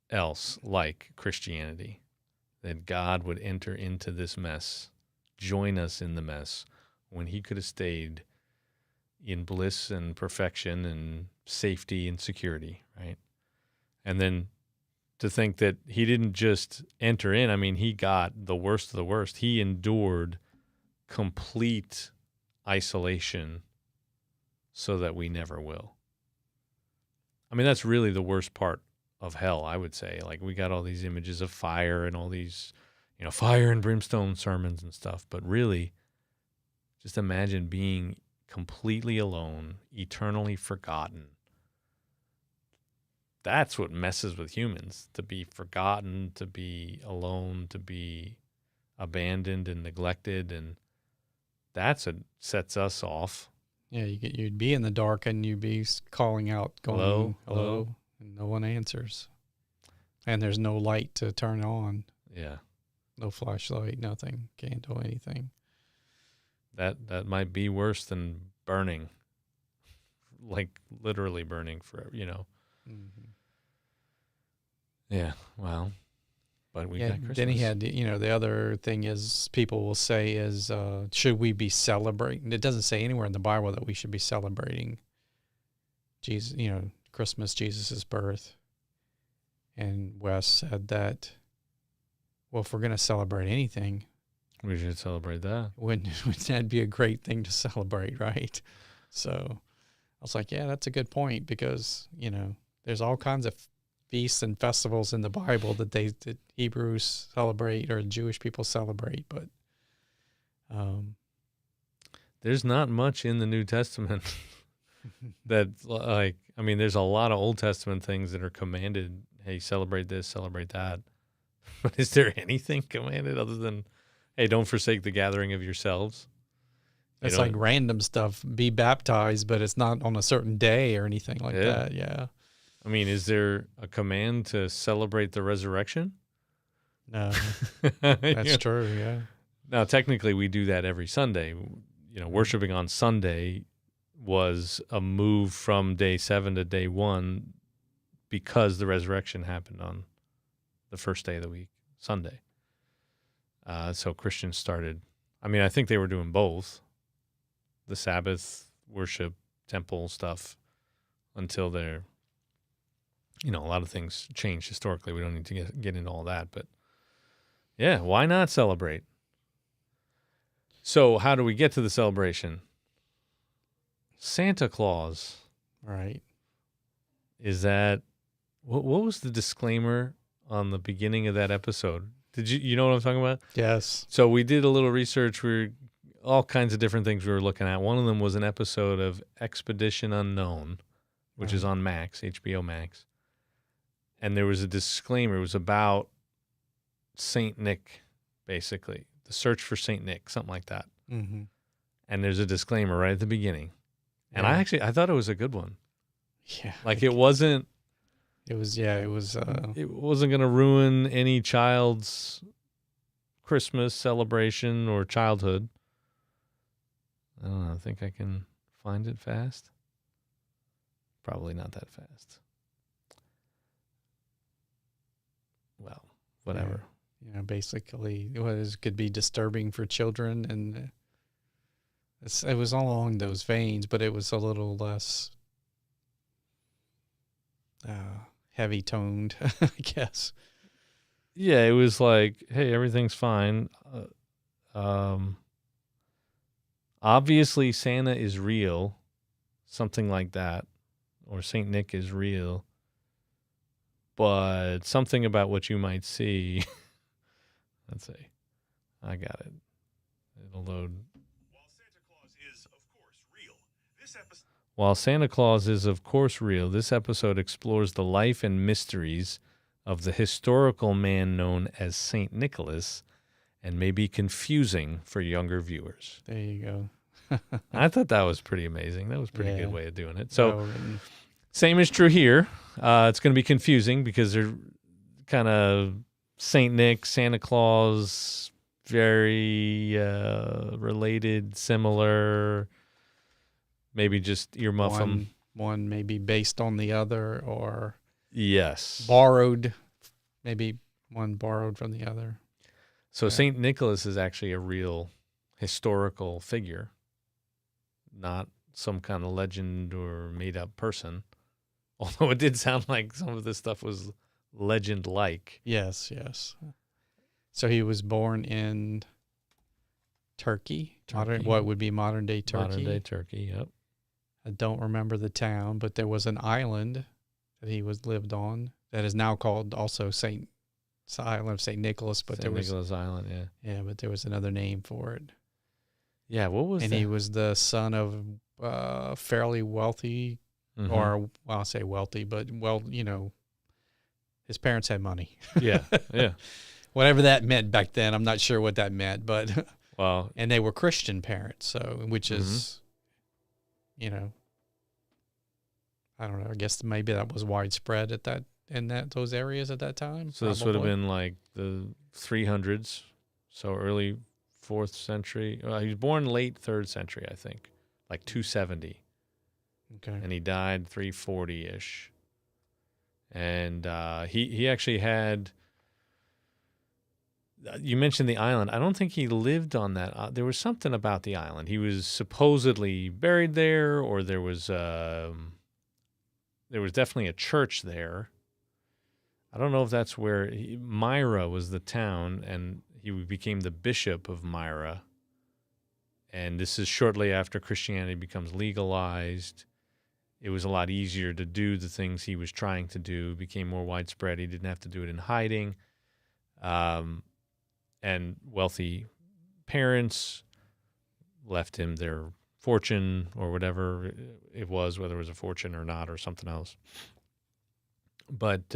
else like Christianity, that God would enter into this mess, join us in the mess, when he could have stayed in bliss and perfection and safety and security, right? And then to think that he didn't just enter in, I mean, he got the worst of the worst. He endured complete isolation so that we never will. I mean, that's really the worst part of hell, I would say. We got all these images of fire and all these, fire and brimstone sermons and stuff, but really, just imagine being completely alone, eternally forgotten. That's what messes with humans, to be forgotten, to be alone, to be abandoned and neglected, and that's what sets us off. Yeah, you'd be in the dark and you'd be calling out, going, hello, and no one answers. And there's no light to turn on. Yeah. No flashlight, nothing, candle, anything. That might be worse than burning, literally burning forever, Mm-hmm. Yeah, well, but we got Christmas. Then he had, the other thing is people will say is, should we be celebrating? It doesn't say anywhere in the Bible that we should be celebrating Jesus, Christmas, Jesus' birth. And Wes said that, well, if we're going to celebrate anything, we should celebrate that. Wouldn't that be a great thing to celebrate, right? So I was like, yeah, that's a good point because, there's all kinds of feasts and festivals in the Bible that Hebrews celebrate or Jewish people celebrate, but there's not much in the New Testament that there's a lot of Old Testament things that are commanded. Hey, celebrate this, celebrate that. But is there anything commanded other than, hey, don't forsake the gathering of yourselves? It's like random stuff. Be baptized, but it's not on a certain day or anything like that. Yeah. I mean, is there a command to celebrate the resurrection? No. That's true, yeah. Now, technically, we do that every Sunday. Worshiping on Sunday was a move from day 7 to day 1 because the resurrection happened on the first day of the week, Sunday. So Christians started, I think they were doing both, the Sabbath, worship, temple stuff, until they're, a lot of things changed historically. We don't need to get into all that, but, Yeah, why not celebrate? So how do we get to the celebration? Santa Claus. Right. Is that what was the disclaimer on the beginning of that episode? Did you know what I'm talking about? Yes. So we did a little research. All kinds of different things we were looking at. One of them was an episode of Expedition Unknown, which is Right. on Max, HBO Max. And there was a disclaimer. It was about Saint Nick, basically. The search for Saint Nick, something like that. Mm-hmm. And there's a disclaimer right at the beginning. And Yeah. I thought it was a good one. Yeah. Like it wasn't It was. Yeah. It was. it wasn't going to ruin any child's Christmas celebration or childhood. I don't know. I think I can find it fast. Probably not that fast. Well, whatever. You know, basically, could be disturbing for children, and it was all along those veins, but it was a little less heavy toned, I guess. Yeah, it was like, hey, everything's fine. Obviously, Santa is real, something like that, or Saint Nick is real. But something about what you might see. Let's see. I got it. It'll load. While Santa Claus is, of course, real, this episode explores the life and mysteries of the historical man known as Saint Nicholas and may be confusing for younger viewers. There you go. I thought that was pretty amazing. That was a pretty Yeah. good way of doing it. So, Well written. same is true here. It's going to be confusing because they're kind of Saint Nick, Santa Claus, very related, similar. Maybe just earmuff them. One maybe based on the other, or Yes. borrowed. Maybe one borrowed from the other. So Yeah. Saint Nicholas is actually a real historical figure, not some kind of legend or made-up person. Although it did sound like some of this stuff was legend-like. Yes, yes. So he was born in Turkey. Turkey. What would be modern day Turkey? Modern day Turkey, yep. I don't remember the town, but there was an island that he lived on that is now called also Island of Saint Nicholas. But St. Nicholas Island, yeah. but there was another name for it. Yeah, what was And that? he was the son of fairly wealthy, Mhm. or well, I'll say wealthy, but his parents had money. Yeah, yeah. Whatever that meant back then, I'm not sure what that meant, but Well, and they were Christian parents, so which Mm-hmm. is, I don't know. I guess maybe that was widespread those areas at that time. so this would have probably. been like the 300s, so early 4th century. He was born late 3rd century, I think, like 270. Okay. And he died 340-ish. And he actually had, you mentioned the island. I don't think he lived on that. There was something about the island. He was supposedly buried there, or there was definitely a church there. I don't know if that's where Myra was the town, and he became the bishop of Myra. And this is shortly after Christianity becomes legalized. It was a lot easier to do the things he was trying to do. It became more widespread. He didn't have to do it in hiding. And wealthy parents left him their fortune or whatever it was, whether it was a fortune or not or something else. But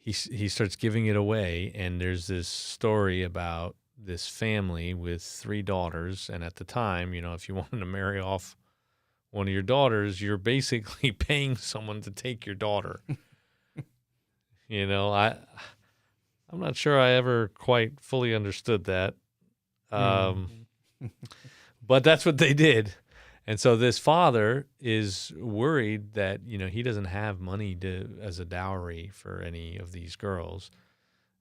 he starts giving it away, and there's this story about this family with 3 daughters. And at the time, if you wanted to marry off one of your daughters, you're basically paying someone to take your daughter. I'm not sure I ever quite fully understood that. But that's what they did. And so this father is worried that, he doesn't have money as a dowry for any of these girls.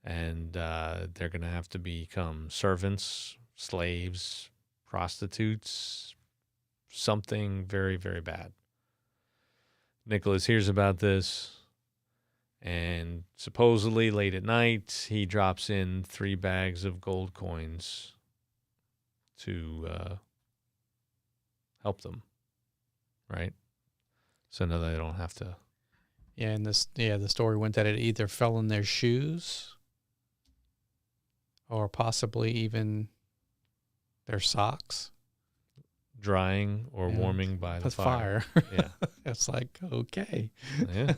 And they're going to have to become servants, slaves, prostitutes, something very, very bad. Nicholas hears about this, And supposedly late at night, he drops in 3 bags of gold coins to help them, right? So now they don't have to. Yeah, and the story went that it either fell in their shoes or possibly even their socks. Drying or warming by the fire. Yeah. It's like, okay. Yeah.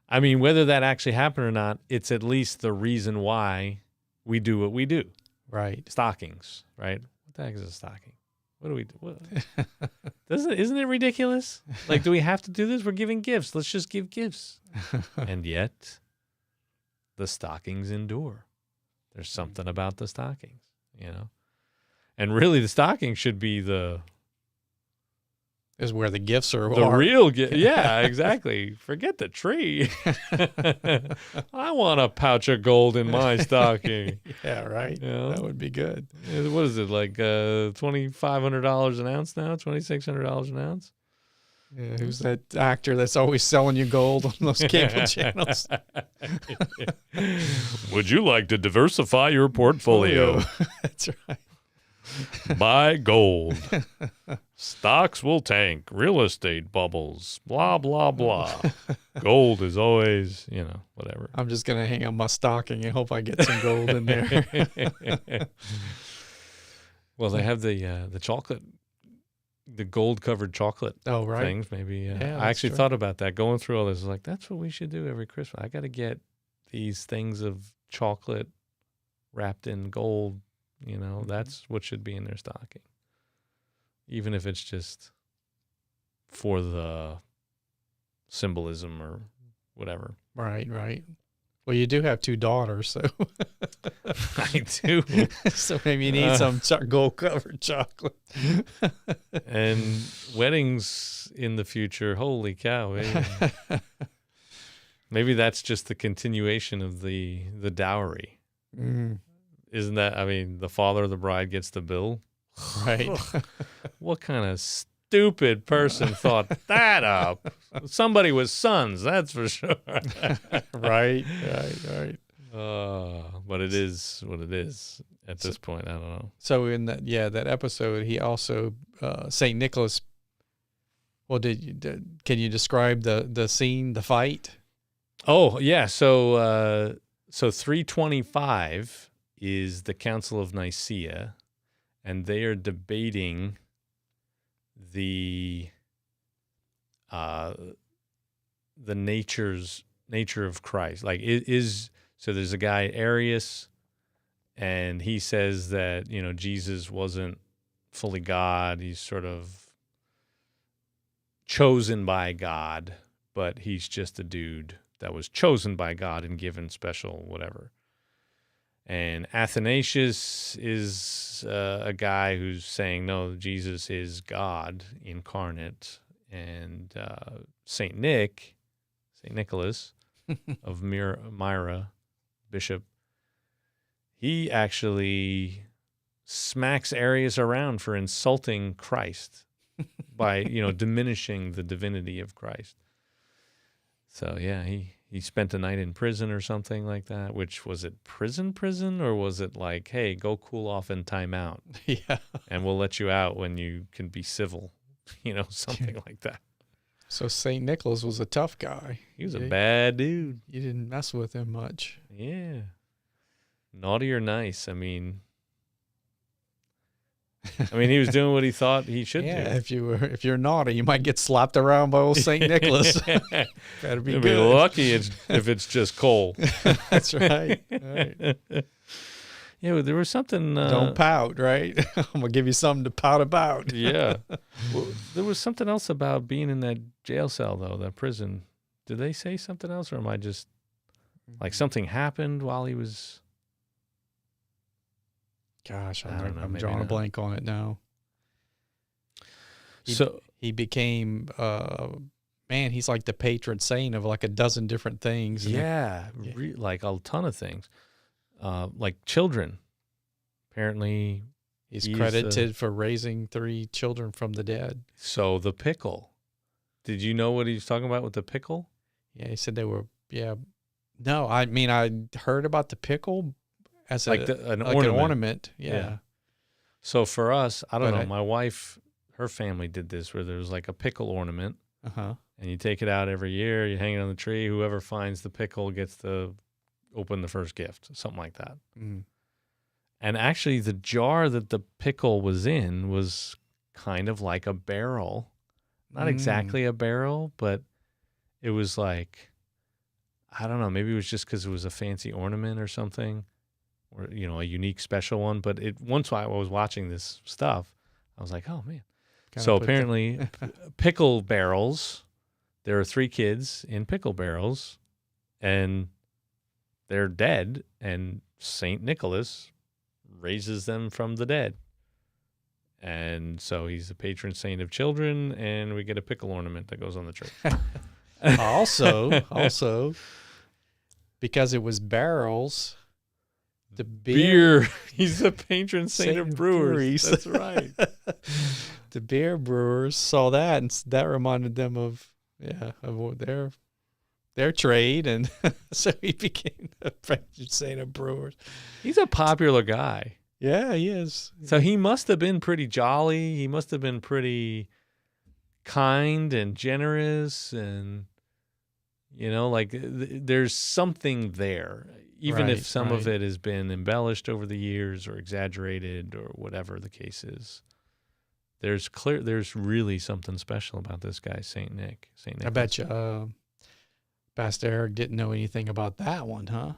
I mean, whether that actually happened or not, it's at least the reason why we do what we do. Right. Stockings, right? What the heck is a stocking? What do we do? What? Isn't it ridiculous? Like, do we have to do this? We're giving gifts. Let's just give gifts. And yet, the stockings endure. There's something about the stockings, you know? And really, the stocking should be is where the gifts are. The real gift. Yeah, exactly. Forget the tree. I want a pouch of gold in my stocking. Yeah, right. You know? That would be good. What is it, like $2,500 an ounce now? $2,600 an ounce? Yeah, who's that actor that's always selling you gold on those cable channels? Would you like to diversify your portfolio? That's right. Buy gold. Stocks will tank. Real estate bubbles. Blah, blah, blah. Gold is always, whatever. I'm just going to hang on my stocking and hope I get some gold in there. Well, they have the chocolate, the gold-covered chocolate things. Maybe. Yeah, I actually true. thought about that. Going through all this, I was like, that's what we should do every Christmas. I got to get these things of chocolate wrapped in gold. That's what should be in their stocking. Even if it's just for the symbolism or whatever. Right. Well, you do have 2 daughters, so. I do. So maybe you need some gold-covered chocolate. And weddings in the future, holy cow. Maybe that's just the continuation of the dowry. Mm. Isn't that, the father of the bride gets the bill? Right. What kind of stupid person thought that up? Somebody with sons, that's for sure. Right. But it is what it is at this point. I don't know. So in that episode, he also St. Nicholas. Well, can you describe the scene, the fight? Oh yeah, so 325 is the Council of Nicaea, and they are debating the nature of Christ. Like so there's a guy, Arius, and he says that, Jesus wasn't fully God. He's sort of chosen by God, but he's just a dude that was chosen by God and given special whatever. And Athanasius is a guy who's saying, no, Jesus is God incarnate. And St. Nicholas of Myra, bishop, he actually smacks Arius around for insulting Christ by, diminishing the divinity of Christ. So, yeah, he spent a night in prison or something like that, which was it prison, or was it like, hey, go cool off and time out? Yeah. And we'll let you out when you can be civil, something like that. So St. Nicholas was a tough guy. He was a bad dude. You didn't mess with him much. Yeah. Naughty or nice, he was doing what he thought he should do. If you're naughty, you might get slapped around by old St. Nicholas. Better be You'll good. be lucky if it's just coal. That's right. Right. Yeah, well, there was something. Don't pout, right? I'm gonna give you something to pout about. Yeah. Well, there was something else about being in that jail cell, though, that prison. Did they say something else, or am I just like something happened while he was? Gosh, I don't know, I'm maybe drawing a not. blank on it now. He became, he's like the patron saint of like a dozen different things. Yeah, like a ton of things. Like children. Apparently, he's credited for raising 3 children from the dead. So the pickle. Did you know what he was talking about with the pickle? Yeah, he said they were. Yeah, no, I mean I heard about the pickle as Like an ornament. ornament. Yeah. Yeah. So for us, I don't But know. My wife, her family did this where there was like a pickle ornament, Uh-huh. and you take it out every year. You hang it on the tree. Whoever finds the pickle gets to open the first gift, something like that. Mm. And actually, the jar that the pickle was in was kind of like a barrel. Not exactly a barrel, but it was like, I don't know, maybe it was just because it was a fancy ornament or something, or, you know, a unique special one. But once I was watching this stuff, I was like, oh, man. So apparently, pickle barrels, there are 3 kids in pickle barrels, and they're dead, and St. Nicholas raises them from the dead. And so he's the patron saint of children, and we get a pickle ornament that goes on the tree. also, because it was barrels, the Beer. He's the patron saint of brewers. That's right. The beer brewers saw that, and that reminded them of their trade, and so he became the patron saint of brewers. He's a popular guy. Yeah, he is. So he must have been pretty jolly. He must have been pretty kind and generous, and you know, like there's something there, even if some of it has been embellished over the years or exaggerated or whatever the case is. There's really something special about this guy, Saint Nick. Saint Nicholas. I bet you, Pastor Eric didn't know anything about that one, huh?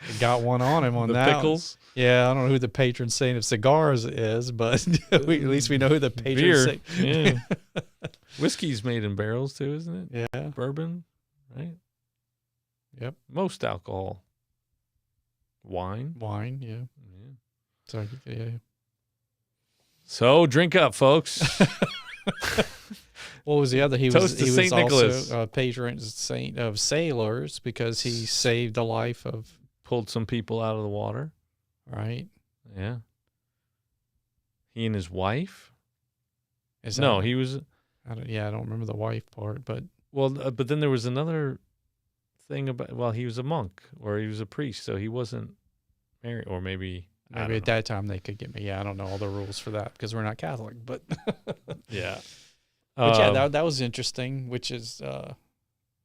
He got one on him on the that. Pickles. Yeah, I don't know who the patron saint of cigars is, but at least we know who the patron saint. Yeah. Whiskey's made in barrels too, isn't it? Yeah. Bourbon, right? Yep. Most alcohol. Wine. Wine, yeah. Yeah. So, yeah. So drink up, folks. What was the other? He Toast to was Saint Nicholas. also a patron saint of sailors because he saved the life of. Pulled some people out of the water. Right. Yeah. He and his wife. He was. I don't remember the wife part, but. Well, but then there was another thing about. Well, he was a monk or he was a priest, so he wasn't married, or maybe at that time they could get me. Yeah, I don't know all the rules for that because we're not Catholic, but. Yeah. But yeah, that was interesting, which is,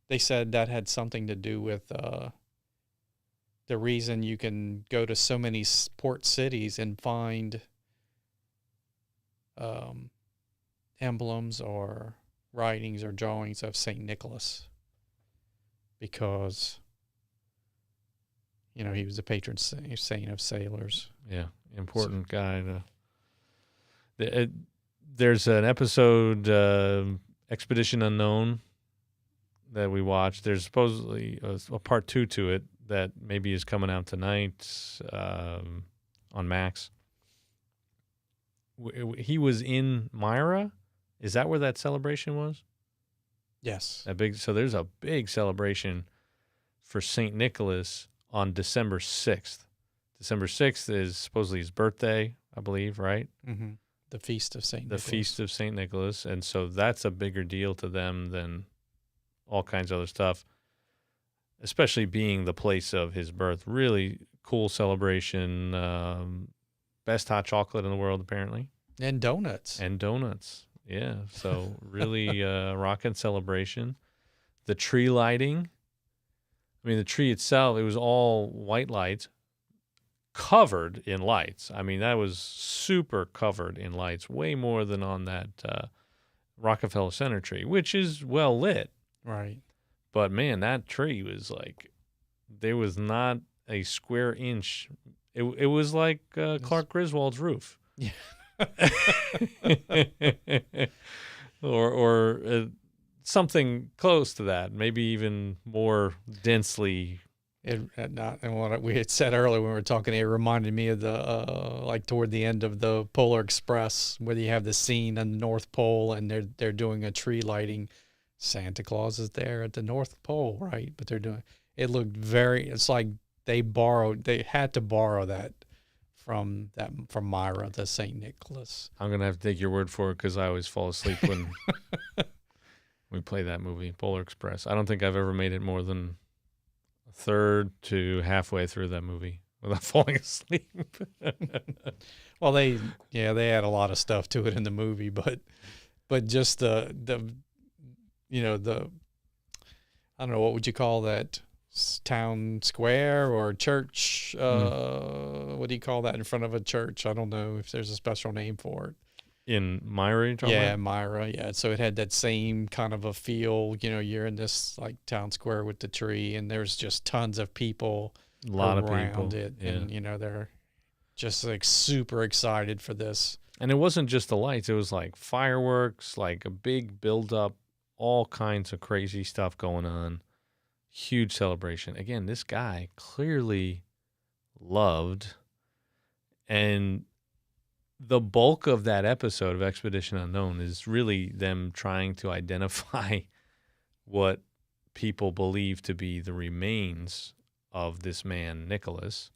they said that had something to do with the reason you can go to so many port cities and find emblems or writings or drawings of St. Nicholas, because, you know, he was a patron saint of sailors. Yeah, important guy. There's an episode, Expedition Unknown, that we watched. There's supposedly a part 2 to it that maybe is coming out tonight on Max. He was in Myra. Is that where that celebration was? Yes. So there's a big celebration for St. Nicholas on December 6th. December 6th is supposedly his birthday, I believe, right? Mm-hmm. The Feast of St. Nicholas. The Feast of St. Nicholas. And so that's a bigger deal to them than all kinds of other stuff, especially being the place of his birth. Really cool celebration. Best hot chocolate in the world, apparently. And donuts. Yeah. So really rockin' celebration. The tree lighting. I mean, the tree itself, it was all white lights. Covered in lights. I mean, that was super covered in lights, way more than on that Rockefeller Center tree, which is well lit. Right. But man, that tree was like, there was not a square inch. It was like Clark Griswold's roof. Yeah. or something close to that, maybe even more densely. And what we had said earlier when we were talking, it reminded me of the like toward the end of the Polar Express, where you have the scene on the North Pole and they're doing a tree lighting. Santa Claus is there at the North Pole, right? But they're doing it. Looked it's like they had to borrow that from Myra, the St. Nicholas. I'm gonna have to take your word for it because I always fall asleep when play that movie, Polar Express. I don't think I've ever made it more than a third to halfway through that movie without falling asleep. Well, they add a lot of stuff to it in the movie, but just the the I don't know, what would you call that, town square or church? What do you call that in front of a church? I don't know if there's a special name for it. In Myra, you're talking Yeah, about? Myra. Yeah, so it had that same kind of a feel. You're in this like town square with the tree, and there's just tons of people A lot of around people. it, Yeah. and they're just like super excited for this. And it wasn't just the lights. It was like fireworks, like a big build-up, all kinds of crazy stuff going on. Huge celebration. Again, this guy clearly loved, and the bulk of that episode of Expedition Unknown is really them trying to identify what people believe to be the remains of this man, Nicholas.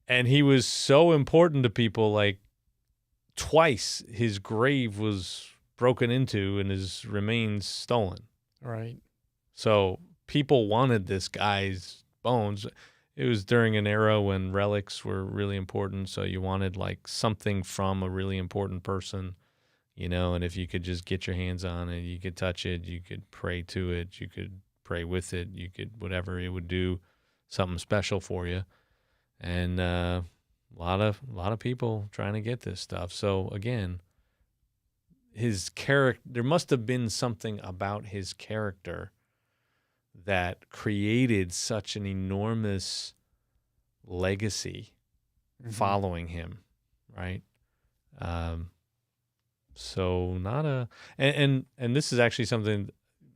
And he was so important to people, like twice his grave was broken into and his remains stolen. Right. So people wanted this guy's bones. It was during an era when relics were really important. So you wanted like something from a really important person, and if you could just get your hands on it, you could touch it, you could pray to it, you could pray with it, you could, whatever, it would do something special for you. And a lot of people trying to get this stuff. So again, his character, there must have been something about his character that created such an enormous legacy following him, right? So not a, and this is actually something,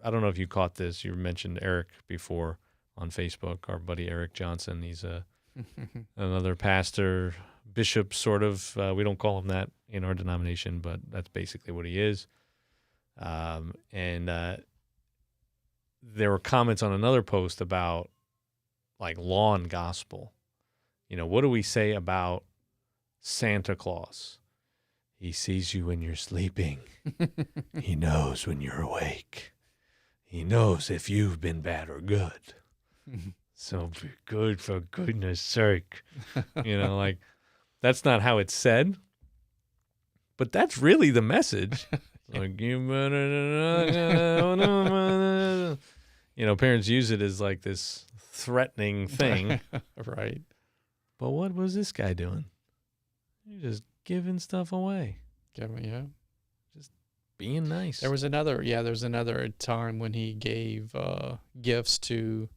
I don't know if you caught this. You mentioned Eric before on Facebook, our buddy Eric Johnson. He's another pastor, bishop, sort of. We don't call him that in our denomination, but that's basically what he is. And there were comments on another post about like law and gospel. What do we say about Santa Claus? He sees you when you're sleeping. He knows when you're awake. He knows if you've been bad or good. So be good, for goodness sake. Like, that's not how it's said, but that's really the message. Like, parents use it as like this threatening thing. Right. But what was this guy doing? He's just giving stuff away. Yeah. Just being nice. There's another time when he gave gifts to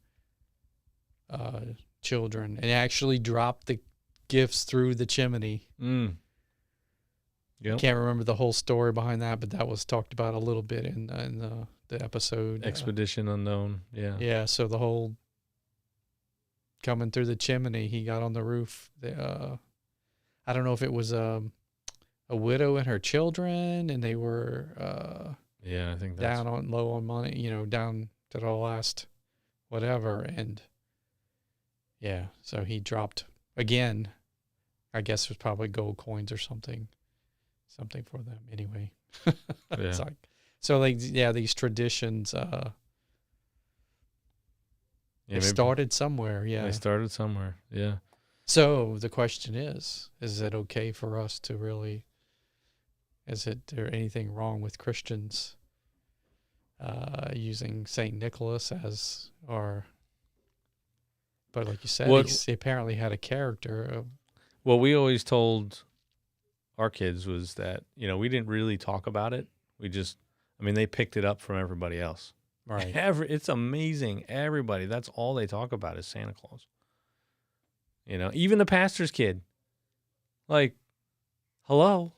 children and actually dropped the gifts through the chimney. Yep. Can't remember the whole story behind that, but that was talked about a little bit in the episode. Expedition Unknown. Yeah. Yeah. So the whole coming through the chimney, he got on the roof. I don't know if it was a widow and her children, and they were I think that's low on money, down to the last whatever, and yeah, so he dropped again. I guess it was probably gold coins or something for them anyway. It's like, so these traditions they started somewhere. Yeah, they started somewhere. Yeah. So the question is it okay for us to really, is there anything wrong with Christians using St. Nicholas as our, but like you said, he apparently had a character. What we always told our kids was that, we didn't really talk about it. They picked it up from everybody else. Right. It's amazing. Everybody, that's all they talk about is Santa Claus. Even the pastor's kid. Like, hello.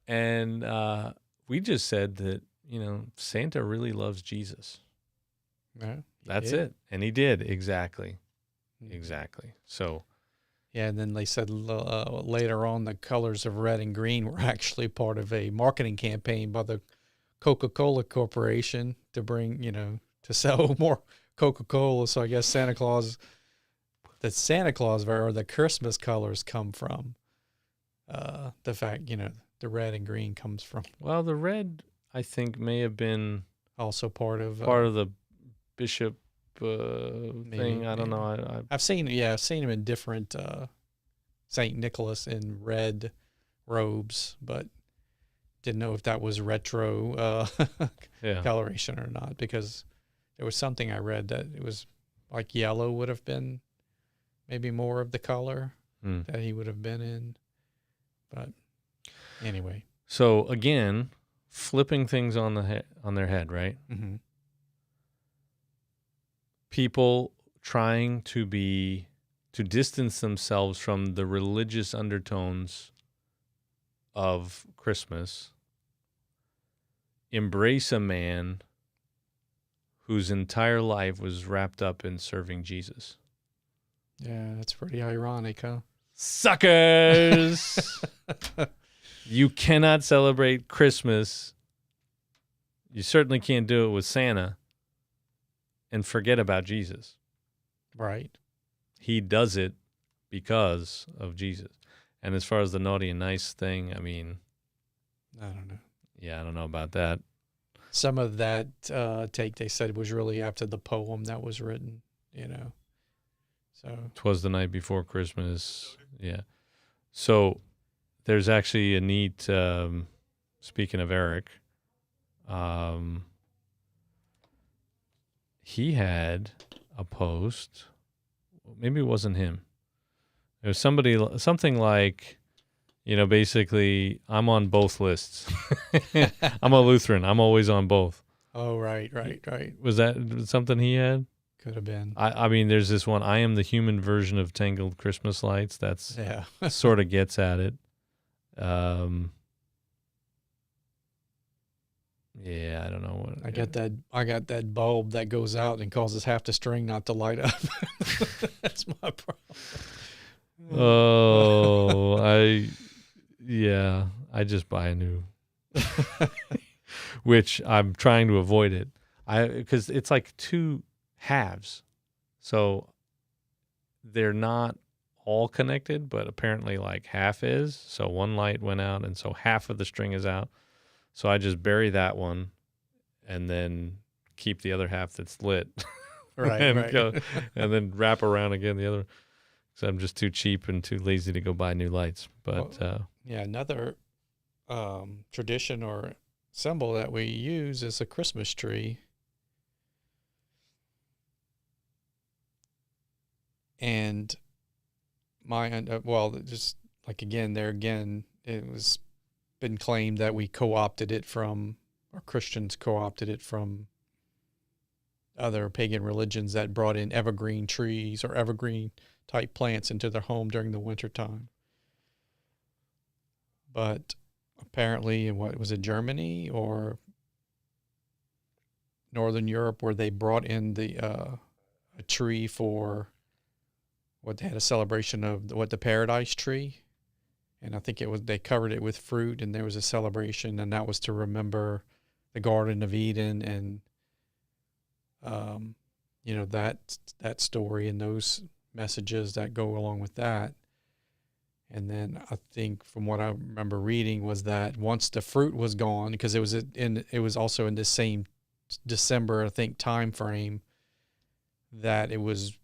And we just said that, Santa really loves Jesus. Yeah, that's it. And he did. Exactly. Exactly. So. Yeah, and then they said later on the colors of red and green were actually part of a marketing campaign by the Coca-Cola Corporation to bring, to sell more Coca-Cola. So I guess Santa Claus or the Christmas colors come from the fact, the red and green comes from. Well, the red, I think, may have been Also part of the bishop thing. I don't know. I've seen him in different Saint Nicholas in red robes, but didn't know if that was retro coloration or not, because there was something I read that it was like yellow would have been maybe more of the color that he would have been in. But anyway. So again, flipping things on their head, right? Mm-hmm. People trying to distance themselves from the religious undertones of Christmas, embrace a man whose entire life was wrapped up in serving Jesus. Yeah, that's pretty ironic, huh? Suckers! You cannot celebrate Christmas. You certainly can't do it with Santa and forget about Jesus. Right. He does it because of Jesus. And as far as the naughty and nice thing, I mean, I don't know. Yeah, I don't know about that. Some of that take, they said, was really after the poem that was written, So 'Twas the night before Christmas. Yeah. So there's actually a neat, speaking of Eric, he had a post. Maybe it wasn't him. It was something like, basically, I'm on both lists. I'm a Lutheran. I'm always on both. Oh, right. Was that something he had? Could have been. I mean, there's this one, I am the human version of Tangled Christmas Lights. That's sort of gets at it. Yeah, I don't know what. I got that bulb that goes out and causes half the string not to light up. That's my problem. Oh, I just buy a new, which I'm trying to avoid it. Because it's like two halves, so they're not all connected, but apparently like half is. So one light went out, and so half of the string is out. So I just bury that one, and then keep the other half that's lit, right, and then wrap around again the other. So I'm just too cheap and too lazy to go buy new lights. But another tradition or symbol that we use is a Christmas tree. And just like it was been claimed that we co-opted it from, or Christians co-opted it from other pagan religions that brought in evergreen trees or evergreen type plants into their home during the wintertime. But apparently, in what was it, Germany or Northern Europe, where they brought in a tree for they had a celebration of the paradise tree. And I think they covered it with fruit, and there was a celebration, and that was to remember the Garden of Eden and, that story and those messages that go along with that. And then I think from what I remember reading was that once the fruit was gone, because it was also in the same December, I think, time frame, that it was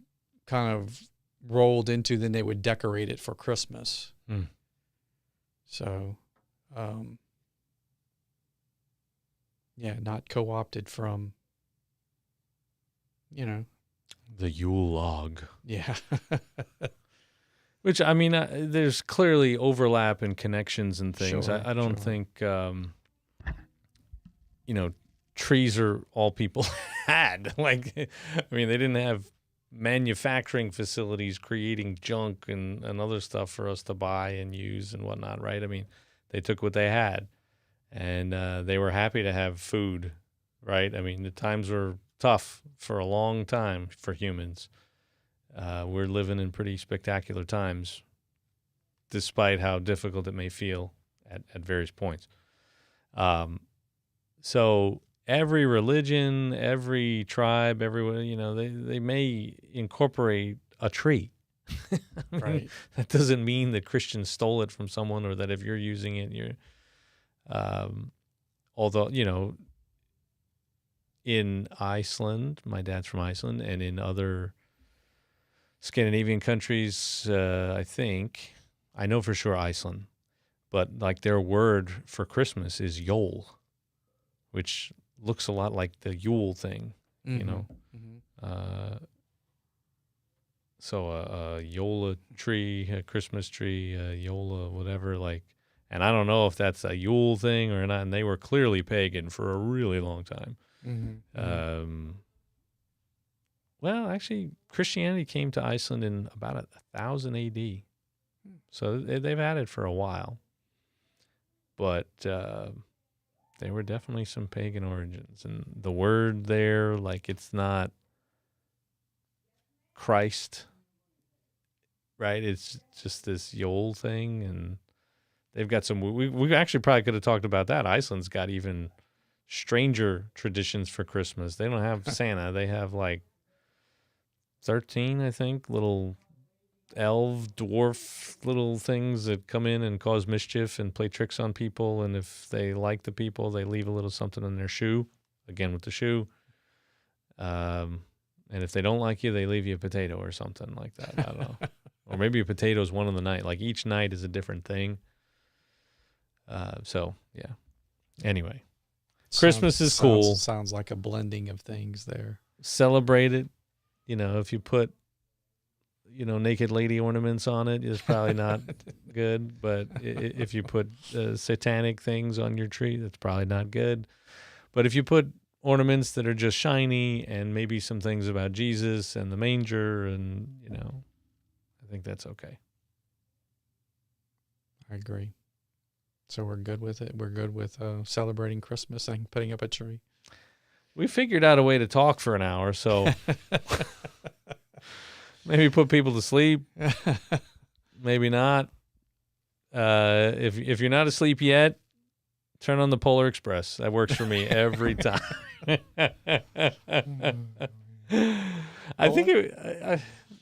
kind of rolled into, then they would decorate it for Christmas. Mm. So, not co-opted from, the Yule log. Yeah. Which, I mean, there's clearly overlap and connections and things. Sure, I don't think, trees are all people had. Like, I mean, they didn't have manufacturing facilities creating junk and other stuff for us to buy and use and whatnot, right? I mean, they took what they had, and they were happy to have food, right? I mean, the times were tough for a long time for humans. We're living in pretty spectacular times, despite how difficult it may feel at various points. So every religion, every tribe, everyone, they may incorporate a tree. Right. That doesn't mean that Christians stole it from someone, or that if you're using it, Although, in Iceland, my dad's from Iceland, and in other Scandinavian countries, I know for sure Iceland, but like their word for Christmas is Yule, which looks a lot like the Yule thing, So a Yola tree, a Christmas tree, a Yola, whatever, and I don't know if that's a Yule thing or not, and they were clearly pagan for a really long time. Well, actually, Christianity came to Iceland in about 1000 AD. So they've had it for a while. But there were definitely some pagan origins. And the word there, it's not Christ, right? It's just this Yule thing. And they've got some, we actually probably could have talked about that. Iceland's got even stranger traditions for Christmas. They don't have Santa. They have 13, I think, little dwarf little things that come in and cause mischief and play tricks on people. And if they like the people, they leave a little something in their shoe, again with the shoe. And if they don't like you, they leave you a potato or something like that. I don't know. Or maybe a potato is one of the night. Each night is a different thing. So, yeah. Anyway. Christmas is cool. Sounds like a blending of things there. Celebrate it. If you put, naked lady ornaments on it, it's probably not good. But if you put satanic things on your tree, that's probably not good. But if you put ornaments that are just shiny and maybe some things about Jesus and the manger and, I think that's okay. I agree. So we're good with it. We're good with celebrating Christmas and putting up a tree. We figured out a way to talk for an hour, so maybe put people to sleep. Maybe not. If you're not asleep yet, turn on the Polar Express. That works for me every time. I think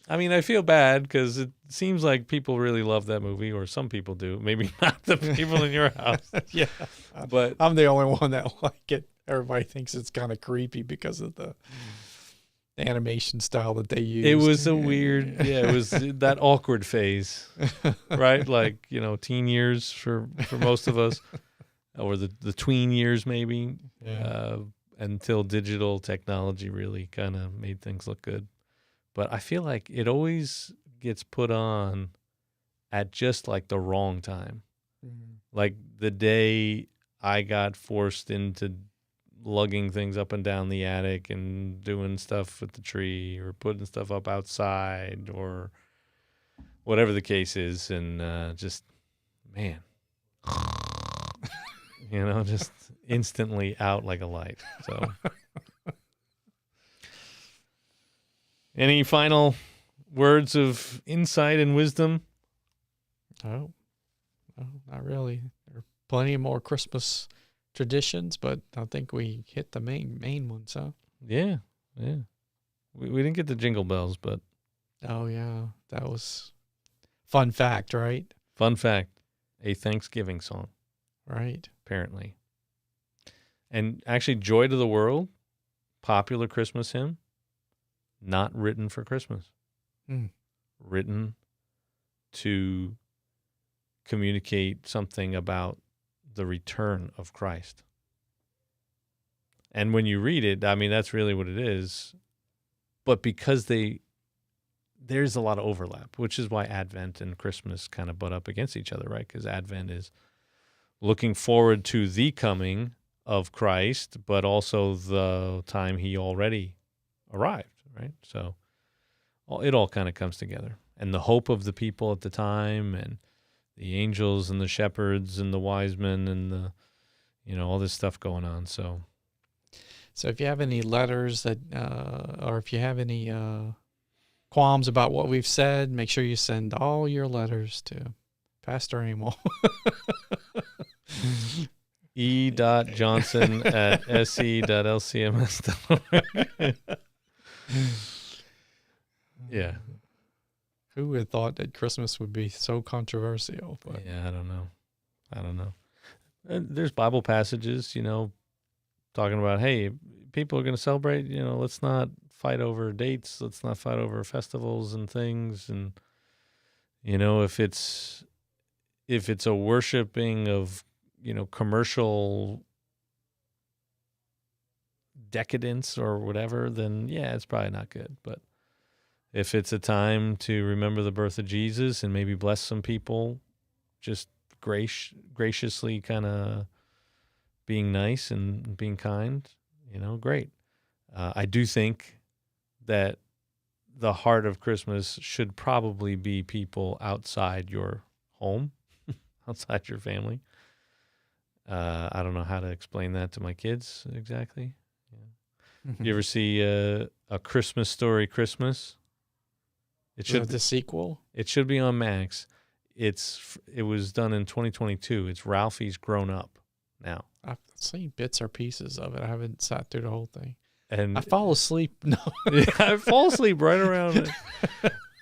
I feel bad because it seems like people really love that movie, or some people do. Maybe not the people in your house. Yeah, but I'm the only one that like it. Everybody thinks it's kind of creepy because of the animation style that they use. It was a weird, it was that awkward phase, right? Teen years for most of us, or the tween years maybe, until digital technology really kind of made things look good. But I feel like it always gets put on at just the wrong time. Like the day I got forced into lugging things up and down the attic and doing stuff with the tree or putting stuff up outside or whatever the case is. And just, man, just instantly out like a light. So any final words of insight and wisdom? No, not really. There are plenty more Christmas traditions, but I think we hit the main ones, huh? Yeah. We didn't get the jingle bells, but oh yeah, that was fun fact, right? Fun fact, a Thanksgiving song, right? Apparently, and actually, "Joy to the World," popular Christmas hymn, not written for Christmas, written to communicate something about the return of Christ. And when you read it, that's really what it is. But because there's a lot of overlap, which is why Advent and Christmas kind of butt up against each other, right? Because Advent is looking forward to the coming of Christ, but also the time he already arrived, right? So it all kind of comes together. And the hope of the people at the time, and the angels and the shepherds and the wise men and the, all this stuff going on. So if you have any letters that, or if you have any qualms about what we've said, make sure you send all your letters to Pastor Emil. e.johnson@se.lcms.org. Yeah. Who would have thought that Christmas would be so controversial? But yeah, I don't know. There's Bible passages, talking about, hey, people are going to celebrate, let's not fight over dates. Let's not fight over festivals and things. And, if it's a worshiping of, commercial decadence or whatever, then yeah, it's probably not good. But if it's a time to remember the birth of Jesus and maybe bless some people, just graciously kind of being nice and being kind, great. I do think that the heart of Christmas should probably be people outside your home, outside your family. I don't know how to explain that to my kids exactly. You ever see A Christmas Story Christmas? It should the sequel. It should be on Max. It was done in 2022. It's Ralphie's grown up now. I've seen bits or pieces of it. I haven't sat through the whole thing. And I fall asleep. No, yeah, I fall asleep right around it.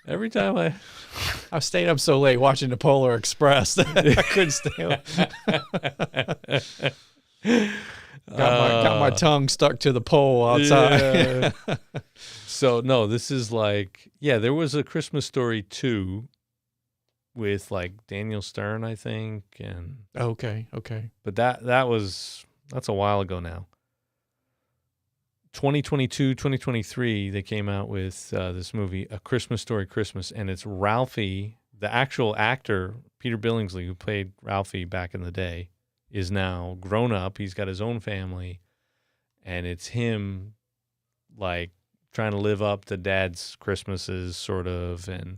Every time I stayed up so late watching the Polar Express that I couldn't stay up. Got my tongue stuck to the pole outside. Yeah. So no, this is like, there was a Christmas Story 2 with like Daniel Stern, I think, and Okay. but that's a while ago now. 2022, 2023, they came out with this movie, A Christmas Story Christmas, and it's Ralphie, the actual actor, Peter Billingsley, who played Ralphie back in the day, is now grown up. He's got his own family, and it's him like trying to live up to dad's Christmases, sort of, and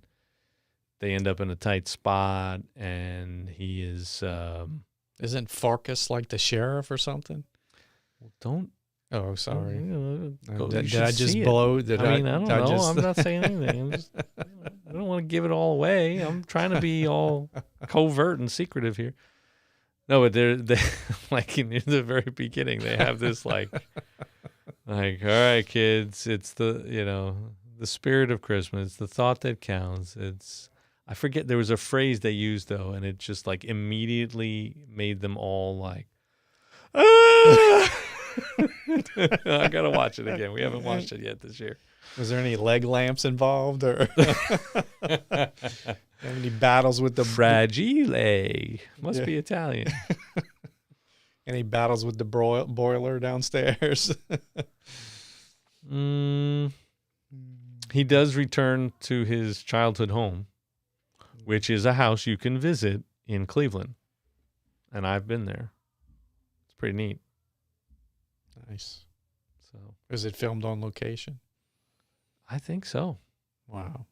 they end up in a tight spot, and he is... Isn't Farkas like the sheriff or something? Well, don't... Oh, sorry. Did I just blow? I don't know. I'm not saying anything. I don't want to give it all away. I'm trying to be all covert and secretive here. No, but they like in the very beginning, they have this like, all right, kids, it's the spirit of Christmas, the thought that counts. I forget, there was a phrase they used though, and it just like immediately made them all like, ah! I gotta watch it again. We haven't watched it yet this year. Was there any leg lamps involved, or any battles with the fragile? Must be Italian. Any battles with the boiler downstairs? He does return to his childhood home, which is a house you can visit in Cleveland, and I've been there. It's pretty neat. Nice. So, is it filmed on location? I think so. Wow.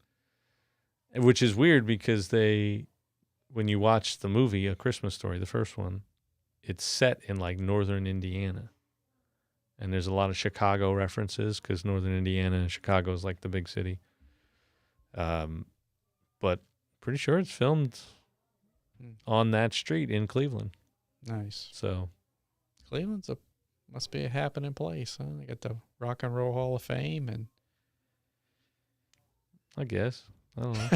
Which is weird because when you watch the movie, A Christmas Story, the first one, it's set in like northern Indiana. And there's a lot of Chicago references because northern Indiana and Chicago is like the big city. But pretty sure it's filmed on that street in Cleveland. Nice. So Cleveland's must be a happening place, huh? They got the Rock and Roll Hall of Fame, and I guess. I don't know.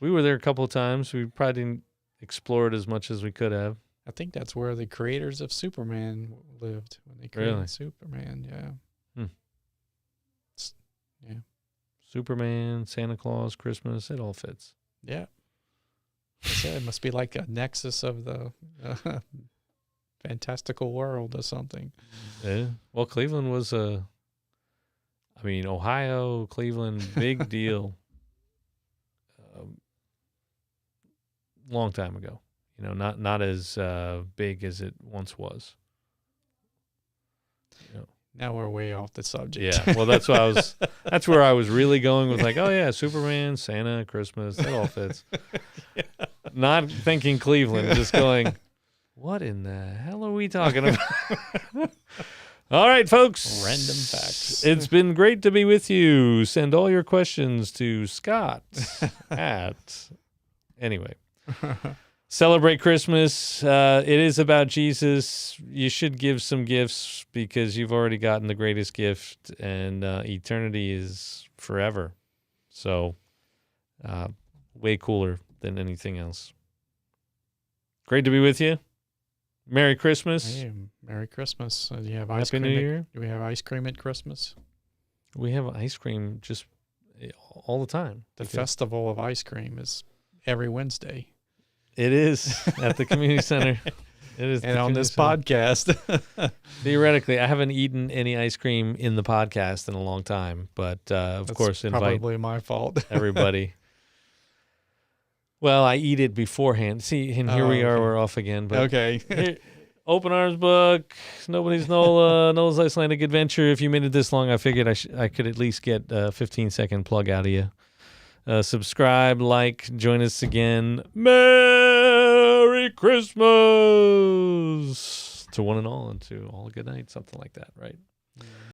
We were there a couple of times. We probably didn't explore it as much as we could have. I think that's where the creators of Superman lived when they created Superman. Yeah. Yeah. Superman, Santa Claus, Christmas, it all fits. Yeah. I said it must be like a nexus of the fantastical world or something. Yeah. Well, Cleveland was Ohio, Cleveland, big deal. Long time ago. Not as big as it once was. Now we're way off the subject. Yeah. Well, that's where I was really going with like, oh yeah, Superman, Santa, Christmas, that all fits. Yeah. Not thinking Cleveland, just going, what in the hell are we talking about? All right, folks. Random facts. It's been great to be with you. Send all your questions to Scott Anyway. Celebrate Christmas. It is about Jesus. You should give some gifts because you've already gotten the greatest gift, and eternity is forever. So, way cooler than anything else. Great to be with you. Merry Christmas. Hey, Merry Christmas. Do you have Happy ice cream? New Year. Do we have ice cream at Christmas? We have ice cream just all the time. The festival of ice cream is every Wednesday. It is at the community center. It is, and on this podcast. Theoretically, I haven't eaten any ice cream in the podcast in a long time, but of course, invite probably my fault. everybody. Well, I eat it beforehand. See, and here we are. Okay. We're off again. But Okay. here, Open Arms book, Nobody's Nola, Nola's Icelandic Adventure. If you made it this long, I figured I could at least get a 15-second plug out of you. Subscribe, like, join us again. Merry Christmas to one and all, and to all a good night, something like that, right?